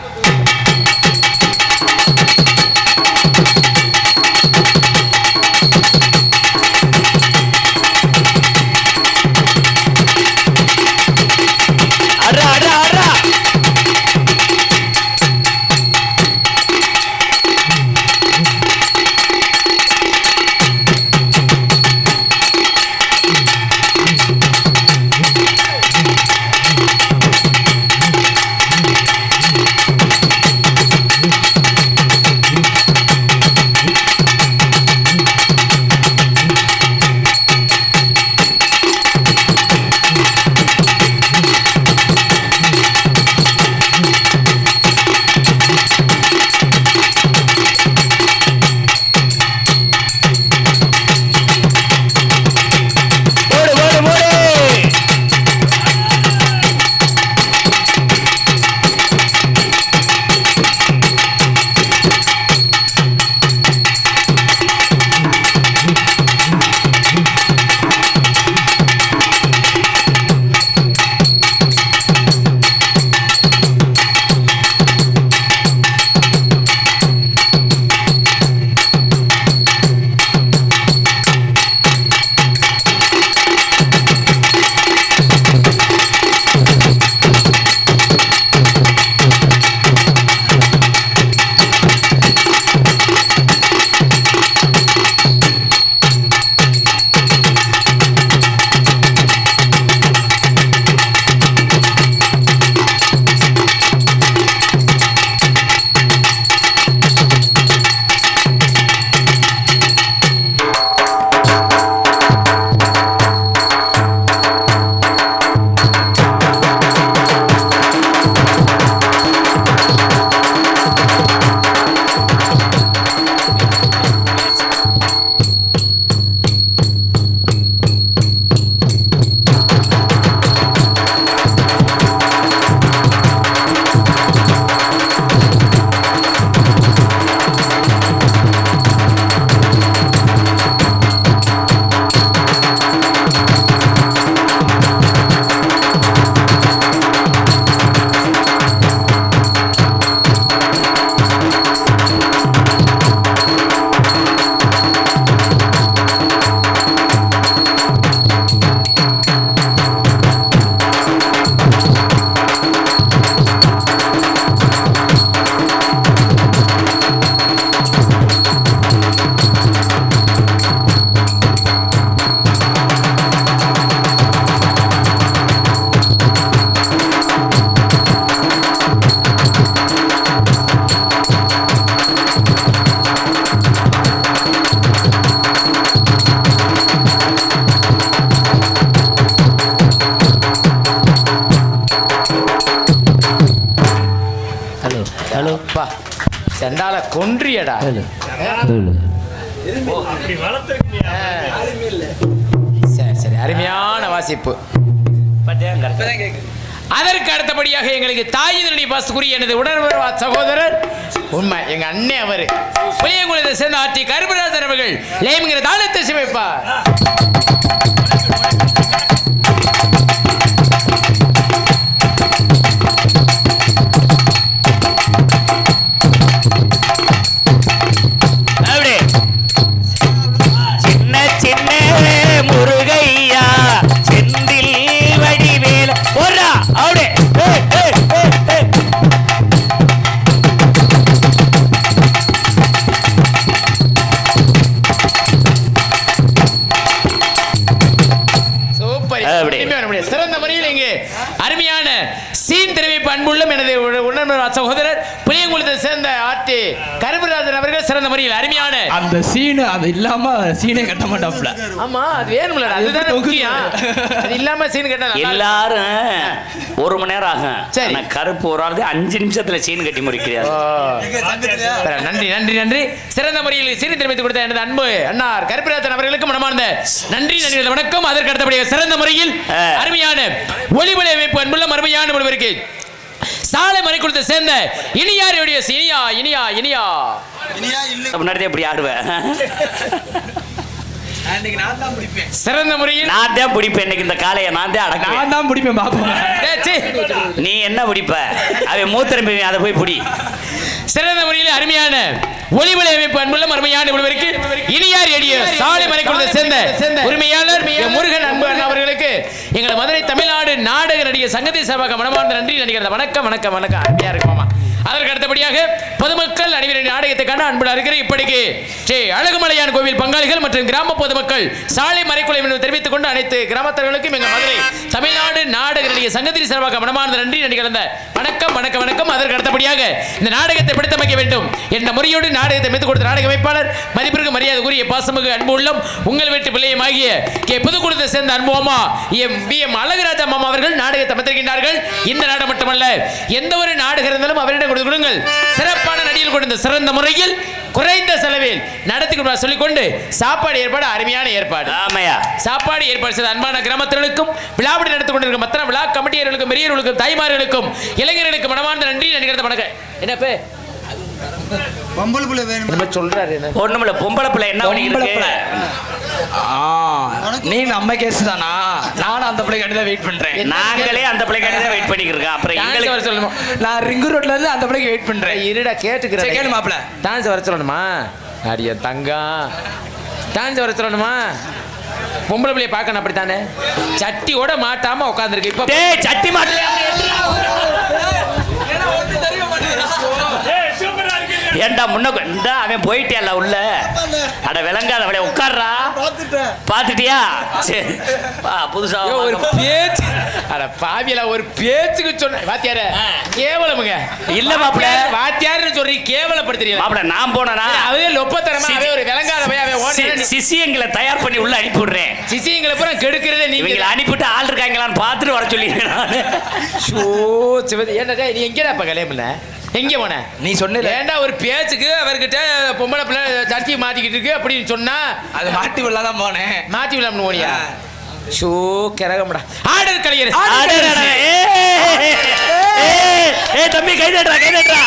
ஹலோ ஹலோ பா செண்டால கொன்றியடா. சரி சரி, அருமையான வாசிப்பு. அதற்கு அடுத்தபடியாக எங்களுக்கு தாயினுடைய பாசத்துக்குரிய எனது உடன்பிறவா சகோதரர், உண்மை எங்க அண்ணே அவரு புளியங்குளத்தை சேர்ந்த ஆர்டி கருப்பராஜன் அவர்கள் லேம்ங்கிற தாளத்தை சிமைப்பார். சிறந்த முறையில் இங்கு அருமையான சீன் தெரிவிப்பு அன்புள்ளும் எனது உடன்பிறவா சகோதரர் புளியங்குளத்தை சேர்ந்த ஆர்டி கருப்பராஜன் அவர்கள் சிறந்த முறையில் அருமையான அந்த சீனு அது இல்லாம சீனே கட்ட மாட்டாப்ல. ஆமா அது வேணும்ல, அதுதான் முக்கியம். அது இல்லாம சீன் கட்ட எல்லாரும் 1 மணி நேரம் ஆகும். சரி, ஆனா கருப்பு ஒரு ஆள் 5 நிமிஷத்துல சீன் கட்டி முடிக்கிறார். நன்றி நன்றி நன்றி. சிறந்த முறையில் சீன் தெரிவித்துக் கொடுத்த எனது அன்பு அண்ணார் கருப்பராஜன் அவர்களுக்கு மனமார்ந்த நன்றி நன்றி வணக்கம். அதற்கு அடுத்தபடியாக சிறந்த முறையில் அருமையான ஒளிபலை அமைப்பு அன்புள்ள அருமையான ஒருவருக்கு சாலை மறை கொடுத்த சேர்ந்த இனியாருடைய இனியா இனியா இனியா முன்னாடி எப்படி ஆடுவேன்? சிறந்த முறையில் நான் தான் பிடிப்பேன். இன்னைக்கு இந்த காலையை நான் தான் அடக்குவேன். நான் தான் பிடிப்பேன் பாப்போம். நீ என்ன பிடிப்ப? அவன் மூத்திரம் அதை போய் பிடி. சிறந்த முறையில் அருமையான ஒளிபலை அமைப்பு அன்புள்ள அருமையான ஒருவருக்கு இனியார் எடிய சாலை மறை கொடுத்த சேர்ந்த உரிமையாளர் முருகன் அன்பு அவர்களுக்கு எங்கள் மதுரை தமிழ்நாடு நாடக நடிகர் சங்கத்தை சார்பாக மனமார்ந்த நன்றி நடிகர். வணக்கம் வணக்கம் வணக்கம். அருமையா இருக்குமாமா. அதற்கு அடுத்தபடியாக பொதுமக்கள் அனைவரின் நாடகத்தை காண அன்புடன் இருக்கிற இப்படிக்கு ஸ்ரீ அழகுமலையான் கோவில் பங்காளிகள் மற்றும் கிராம பொதுமக்கள் சாலை மறைக்குழு தெரிவித்துக் கொண்டு அனைத்து கிராமத்தர்களுக்கும் எங்கள் மதுரை தமிழ்நாடு நாடக நடிகர் சங்கத்தின் சார்பாக மனமார்ந்த நன்றி நடிகர். வணக்கம் வணக்கம் வணக்கம். அதற்கு அடுத்தபடியாக இந்த நாடகத்தை பிடித்தமைக்க வேண்டும் என்ற முறையோடு நாடகத்தை அமைத்துக் கொடுத்த நாடக அமைப்பாளர் மதிப்பிற்கு மரியாதைக்குரிய பாசமிகு அன்பு உள்ளம் உங்கள் வீட்டு பிள்ளையும் ஆகிய கே புதுக்குளத்தை சேர்ந்த அன்புமா எம் அழகுராஜா மாமா அவர்கள் நாடகத்தை அமைத்திருக்கின்றார்கள். இந்த நாடகம் மட்டுமல்ல, எந்த ஒரு நாடகம் இருந்தாலும் அவரிடம் கொடுங்கள். சிறப்பான நடிகர் கொடுத்த சிறந்த முறையில் குறைந்த செலவில் நடத்தி சொல்லிக்கொண்டு சாப்பாடு ஏற்பாடு அருமையான ஏற்பாடு. ஆமையா, சாப்பாடு ஏற்பாடு செய்த அன்பான கிராமத்தினருக்கும் விழாப்படி நடத்தி கொண்டிருக்கும் மற்ற விழா கமிட்டியர்களுக்கும் பெரியவர்களுக்கும் தாய்மார்களுக்கும் இளைஞர்களுக்கும் மனமார்ந்த நன்றி நடிகர். வணக்கம். என்னப்பே பொம்பளை பிள்ளை வேணும் சொல்றாரு? ஒண்ணுமில்ல, பொம்பளை பிள்ளை என்ன பண்ணிருக்கு? நீ நம்ம கேஸ் தானா? நானும் அந்த பிள்ளை கட்டி தான் வெயிட் பண்றேன். நாங்களே அந்த பிள்ளை கட்டி தான் வெயிட் பண்ணிக்கிறோம். அப்புறம் எங்களுக்கு வர சொல்லணுமா? நான் ரிங்கு ரோட்ல இருந்து அந்த பிள்ளைக்கு வெயிட் பண்றேன். இருடா கேட்டுக்கிறேன். கேளு மாப்ள. டான்ஸ் வர சொல்லணுமா? அடிய தங்கம், டான்ஸ் வர சொல்லணுமா? பொம்பளை பிள்ளைய பார்க்கணும் அப்படித்தானே? சட்டியோட மாட்டாம உட்காந்துருக்கு. இப்ப சட்டி மாட்டல ஏண்டா முன்ன அவன் போயிட்டியா உள்ள? அட விளங்காத அவளை உட்கார்றா. பாத்துட்டியா? புதுசா ஒரு பேச்சு. அட பாவியல ஒரு பேச்சுக்கு சொன்ன வாத்தியார கேவலமுங்க. இல்ல மாப்ள, வாத்தியார்னு சொல்லி கேவலப்படுத்துறீங்க மாப்ள. நான் போனா அதே லொப்பத்தரமா அவன் ஒரு விளங்காத பையன். அவன் ஓடி சிசியங்களை தயார் பண்ணி உள்ள அனுப்பி விடுறேன். சிசியங்களை பூரா கெடுக்கிறதே நீங்க. இவங்களை அனுப்பிட்டு ஆள் இருக்காங்களான்னு பார்த்துட்டு வர சொல்லிடுறேன் நான். ஷோ சிவதி என்னடா நீ எங்கடா இப்ப கல்யாணம்? எங்க போன? நீ சொன்ன ஏண்டா ஒரு பேச்சுக்கு அவர்கிட்ட பொம்பளை பிள்ளை சட்டியை மாட்டிக்கிட்டு இருக்கு அப்படின்னு சொன்னா அதை மாட்டி விடலாம் போனேன். மாட்டி விடலாம்னு ஓடியா? ஷோ கிரகம்டா. ஆர்டர் கலைஞர். தம்பி கை தட்டுறா, கை தட்டுறா.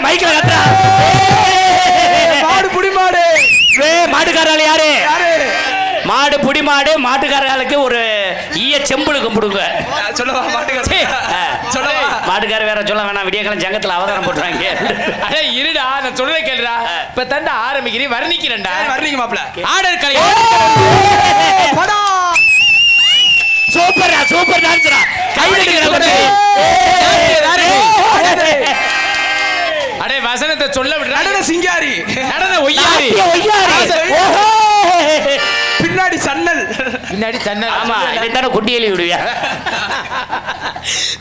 மைக்கில் கட்டுறா. மாடு புடி மாடு. மாட்டுக்காரால யாரு? மாடு புடி மாடு. மாட்டுக்காரர்களுக்கு ஒரு ஈய செம்புடு கும்பிடுங்க. சொல்லவா சொல்லவா? மாட்டுக்கார வேற சொல்ல வேணாம். விடியக்காலம் சங்கத்துல அவதாரம் போட்டுறாங்க. அடே இருடா, நான் சொல்றதை கேளுடா. இப்ப தண்டா ஆரம்பிக்கிறேன், வர்ணிக்கிறேன்டா. வர்ணிக்க மாப்ள. ஆர்டர் கலைஞர். சூப்பரா, சூப்பர் டான்ஸ்ரா. கை தட்டுங்க. அடே வசனத்தை சொல்ல விடுறா. நடன சிங்காரி, நடன ஒய்யாரி. பின்னாடி சன்னல், பின்னாடி சன்னல். ஆமா, இதைத்தான குட்டி எழுதி விடுவியா?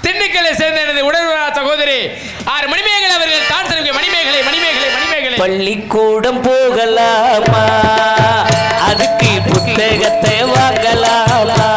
திண்டுக்கல்லை சேர்ந்த எனது உடன்பிறவா சகோதரி 6 மணிமேகலை அவர்கள் தான் சொல்லுங்க. மணிமேகலை மணிமேகலை மணிமேகலை. பள்ளிக்கூடம் போகலாமா? அதுக்கு புத்தகத்தை வாங்கலாமா?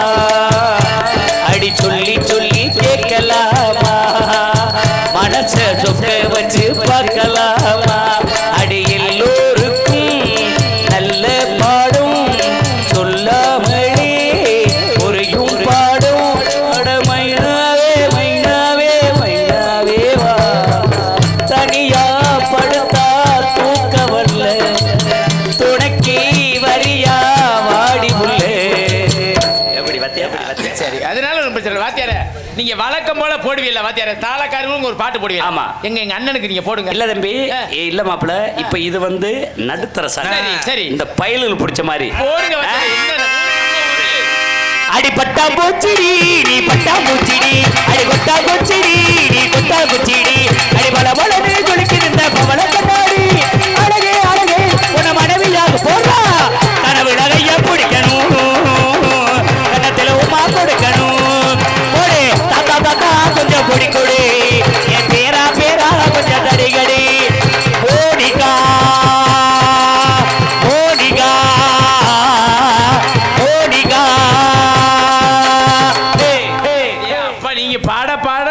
பிரச்சனை இல்லை. வாத்தியாரே நீங்க வழக்கம் போல போடுவீல்ல வாத்தியாரே, தாளக்காரங்களுக்கு ஒரு பாட்டு போடுவீங்க. ஆமா. எங்க அண்ணனுக்கு நீங்க போடுங்க. இல்ல தம்பி, இல்ல மாப்பிள, இப்ப இது வந்து நடுத்தர சரி, சரி சரி. இந்த பயலுக்கு பிடிச்ச மாதிரி போடுங்க வாத்தியாரே. என்ன அடி பட்டா பூச்சிடி நீ பட்டா பூச்சிடி, அடி கொட்டா பூச்சிடி நீ கொட்டா பூச்சிடி, அடி பல பலனு குளிக்கின்ற பவள கண்ணாடி, அழகே அழகே உன மனைவியாக போடுறா, கனவு நகைய பிடிக்கணும், கண்ணத்துல உமா கொடுக்கணும், போடு தாத்தா தாத்தா கொஞ்சம் பொடி கொடு, என் பேரா பேரா கொஞ்சம் தடிகடி, ஓடிக்கா ஓடிக்கா ஓடிக்கா. அப்ப நீங்க பாட பாட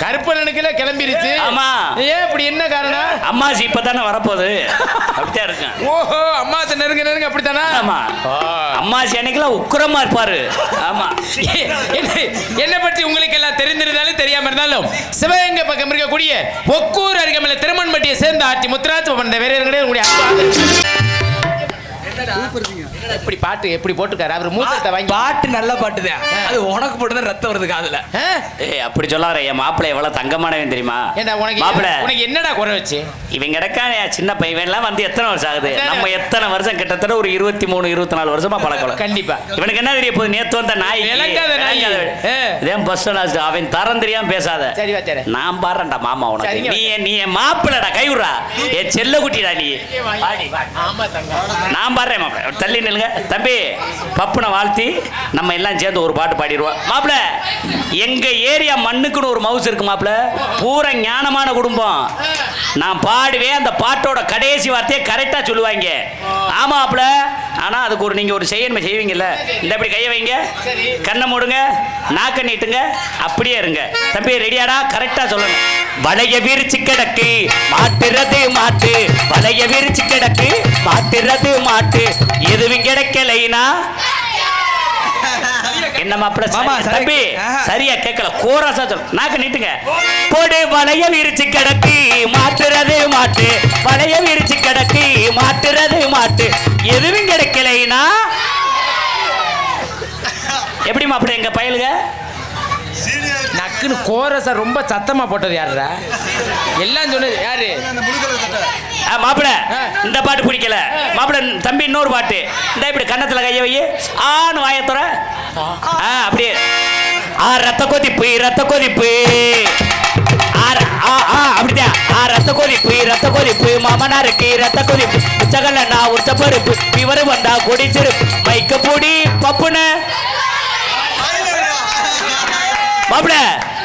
கருப்பண்ணனுக்குல கிளம்பிருச்சு. ஆமா. ஏன் இப்படி என்ன காரணம்? அம்மாசி இப்பதானே வரப்போகுது, அப்படித்தான் இருக்கேன். ஓஹோ, அம்மாசை நெருங்க நெருங்க அப்படித்தானா? ஆமா, அம்மாசி அன்னைக்கெல்லாம் உக்கிரமா இருப்பாரு. ஆமா. என்ன பற்றி உங்களுக்கு எல்லாம் தெரிந்திருந்தாலும் தெரியாம இருந்தாலும் சிவகங்கை பக்கம் இருக்கக்கூடிய ஒக்கூர் அருகமல்ல திருமண்பட்டியை சேர்ந்த ஆட்சி முத்துராஜ் பண்ற வேற உங்களுடைய எப்படி பாட்டு எப்படி போட்டுக்காரு அவர் மூத்தத்தை வாங்கி. பாட்டு நல்ல பாட்டு தான், அது உனக்கு போட்டுதான் ரத்தம் வருது காதுல. ஏய் அப்படி சொல்லாத, என் மாப்பிள்ளை எவ்வளவு தங்கமானவன் தெரியுமா? ஏண்டா உனக்கு மாப்பிள்ளை உனக்கு என்னடா குறை வச்சு? இவன் கிடக்கான சின்ன பையன் எல்லாம் வந்து எத்தனை வருஷம் ஆகுது? நம்ம எத்தனை வருஷம், கிட்டத்தட்ட ஒரு 23 24 வருஷமா பழக்கம். கண்டிப்பா. இவனுக்கு என்ன தெரிய போகுது? நேத்து வந்த நாய் விளங்காத நாய். இதேன் பஸ் அவன் தரம் தெரியாம பேசாத. சரி வாத்தியாரே. நான் பாடுறேன்டா மாமா உனக்கு. சரிங்க. நீ என் மாப்பிள்ளடா, கைவிடுறா, என் செல்ல குட்டிடா நீ. ஆமா தங்க. நான் பாடுறேன் மாப்பிள்ள, தள்ளி நில்லுங்க தம்பி. பப்புனை வாழ்த்தி நம்ம எல்லாம் சேர்ந்து ஒரு பாட்டு பாடிடுவோம். மாப்பிள்ள, எங்க ஏரியா மண்ணுக்குன்னு ஒரு மவுஸ் இருக்கு மாப்பிள்ள, பூரா ஞானமான குடும்பம். நான் பாடுவேன், அந்த பாட்டோட கடைசி வார்த்தையை கரெக்டா சொல்லுவாங்க. ஆமா மாப்பிள்ள, ஆனா அதுக்கு ஒரு நீங்க ஒரு செய்வீங்கல்ல. இந்த இப்படி கையை வைங்க, கண்ணை மூடுங்க, நாக்க நீட்டுங்க, அப்படியே இருங்க. தம்பி ரெடியாடா? கரெக்டா சொல்லணும். வளைய விரிச்சு கிடக்கு மாட்டுறது மாட்டு, வளைய விரிச்சு கிடக்கு மாட்டுறது மாட்டு, எதுவும் கிடைக்கலைனா என்ன மாப்பிள்ள? தம்பி சரியா கேட்கல, கோரஸா சொல், நாக்க நீட்டுங்க. போடு வளைய விரிச்சு கிடக்கு மாட்டுறது மாட்டு, வளைய விரிச்சு கிடக்கு மாட்டுறது மாட்டு, எதுவும் கிடைக்கலைனா எப்படி மாப்பிள்ள? எங்க பயலுங்க நக்குன்னு கோரஸா ரொம்ப சத்தமா போட்டது யாருடா? எல்லாம் சொன்னது யாரு? மாப்பிள்ள இந்த பாட்டு பிடிக்கல மாப்பிள்ள. தம்பி இன்னொரு பாட்டு, இந்த இப்படி கன்னத்துல கைய வை, ஆன்னு வாயத்துற, அப்படியே ரத்த கொதிப்பு ரத்த கொதிப்பு, அப்படிதான் ரத்த கொதிப்பு ரத்த கொதிப்பு, மாமனாருக்கு ரத்த கொதிப்பு, உச்சகல்ல நான் உச்ச பருப்பு, இவரு வந்தா கொடி சிறுப்பு, மைக்க பூடி பப்புன. மாப்பிள்ள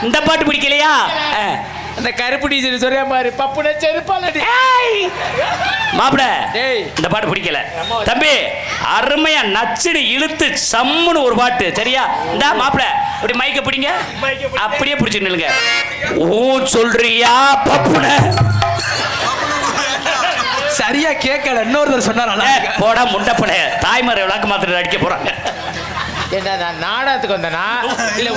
இந்த பாட்டு பிடிக்கலையா? அந்த கருப்பு டீச்சர் சொல்றியா பாரு, பப்புன செருப்பாலடி. மாப்பிள்ள இந்த பாட்டு பிடிக்கல தம்பி. அருமையா நச்சுடு இழுத்து சம்முன்னு ஒரு பாட்டு, சரியா? இந்த மாப்பிள்ள இப்படி மைக்க பிடிங்க, அப்படியே பிடிச்சு நில்லுங்க. ஓ சொல்றியா பப்புன? சரியா கேட்கல, இன்னொருத்தர் சொன்னாரா? போடா முண்டப்பன, தாய்மாரை விளக்கு மாத்திர அடிக்க போறாங்க. என்ன நான் நாடகத்துக்கு வந்தனா இல்ல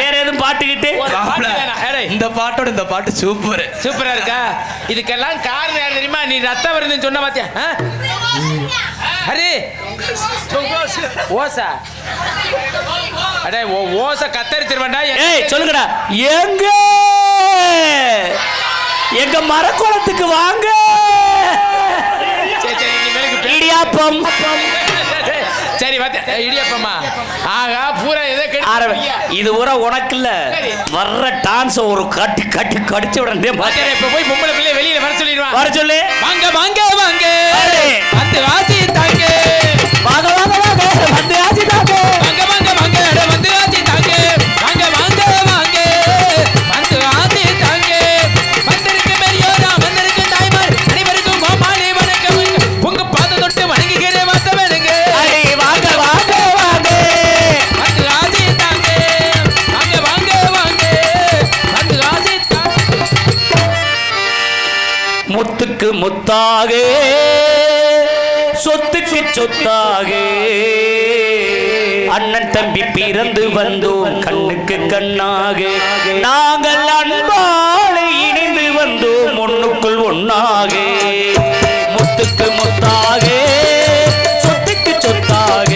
வேற எதுவும் பாட்டுக்கிட்டு? இந்த பாட்டோட இந்த பாட்டு சூப்பர் சூப்பரா இருக்கா? இதுக்கெல்லாம் காரணம் யாரு தெரியுமா? நீ ரத்த வருதுன்னு சொன்ன பாத்தியா? அரே ஓசா, அடே ஓசை கத்தரிச்சிருவாண்டா. ஏய் சொல்லுங்கடா, எங்க மரக்குளத்துக்கு வாங்க, இடியாப்பம். சரி இடியாப்பமா? ஆகா பூரா இது ஊரா உனக்கு இல்ல, வர்ற டான்ஸ் ஒரு கட்டி கட்டி கடிச்ச உடனே இப்ப போய் பொம்பளை பிள்ளை வெளியில வர சொல்லிடுவான். வர சொல்லு. வாங்க வாங்க வாங்க வந்து ஆசி தாங்க, வாங்க வாங்க வாங்க வந்து ஆசி தாங்க, வாங்க வாங்க வாங்க வந்து ஆசி தாங்க, வாங்க வாங்க வாங்க வந்து ஆசி தாங்க. வந்திருக்கு பெரியோரா, வந்திருக்கு தாய்மார், அனைவருக்கும் கோமாளி வணக்கம், உங்க பாத தொட்டு வணங்குகிறேன் வாத்த வேணுங்க. வாங்க வாங்க வாங்க வந்து ஆசி தாங்க, வாங்க வாங்க வாங்க வந்து ஆசி தாங்க. முத்துக்கு முத்தாக சொத்துக்கு சொத்தாக அண்ணன் தம்பி பிறந்து வந்தோம் கண்ணுக்கு கண்ணாக, நாங்கள் அன்பாலே இணைந்து வந்தோம் ஒண்ணுக்குள் ஒண்ணாக. முத்துக்கு முத்தாக சொத்துக்கு சொத்தாக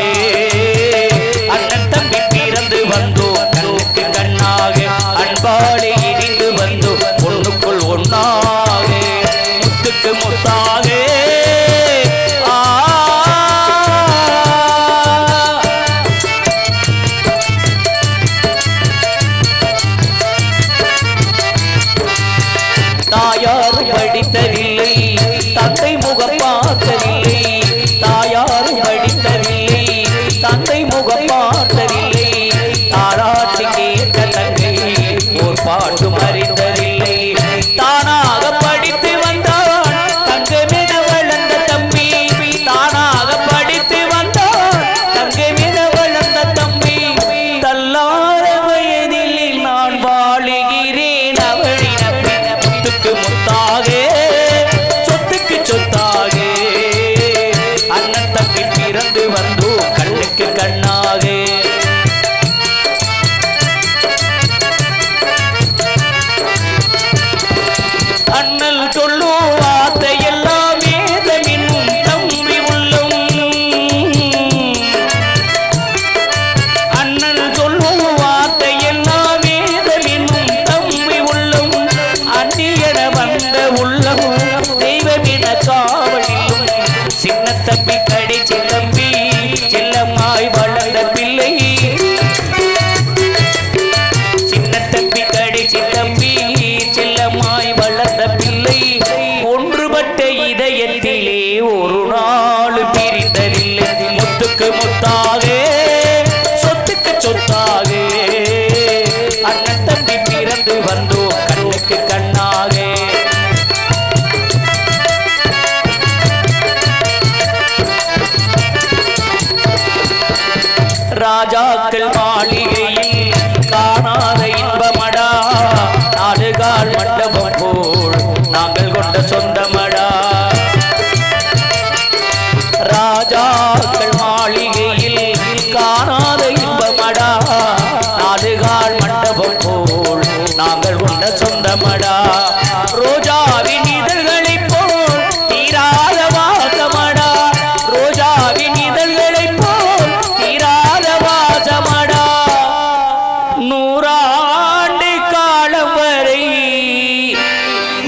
செல்லமாய் வளர்ந்த பிள்ளை சின்ன தம்பி கடைசி தம்பி செல்லமாய் வளர்ந்த பிள்ளை ஒன்றுபட்ட இதயத்திலே ஒரு நாள் பிரிந்ததில்லை முத்துக்கு முத்தாக சொத்துக்கு சொத்தாக அண்ணன் தம்பி பிறந்து வந்தோம் கண்ணுக்கு கண்ணாக ராஜாக்கள் மாளிகையில் காணாத இன்பமடா நாடுகால் மண்டபம் போல் நாங்கள் கொண்ட சொந்தமடா ராஜாக்கள் மாளிகையில் காணாத இன்பமடா நாடுகால் மண்டபம் போல் நாங்கள் கொண்ட சொந்தமடா ரோஜாவின் இதழ்களைப் போல் தீராத வாசமடா ரோஜாவின் இதழ்களைப் போல் தீராத வாசமடா நூறாண்டு காலம் வரை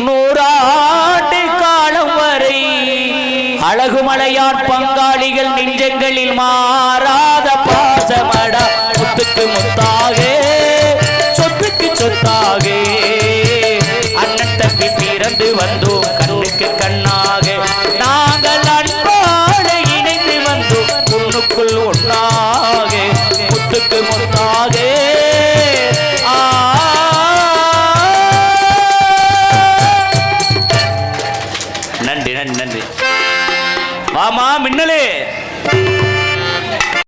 நூறாண்டு காலம் வரை அழகுமலையான் பங்காளிகள் நெஞ்சங்களில் மாறாத பாசமடா முத்துக்கு முத்தாக சொத்துக்கு சொத்தாக அண்ணன் தம்பி பிறந்து வந்தோம் கண்ணுக்கு கண்ணாக நாங்கள் அன்பாக இணைந்து வந்தோம் ஒண்ணுக்குள் ஒன்னா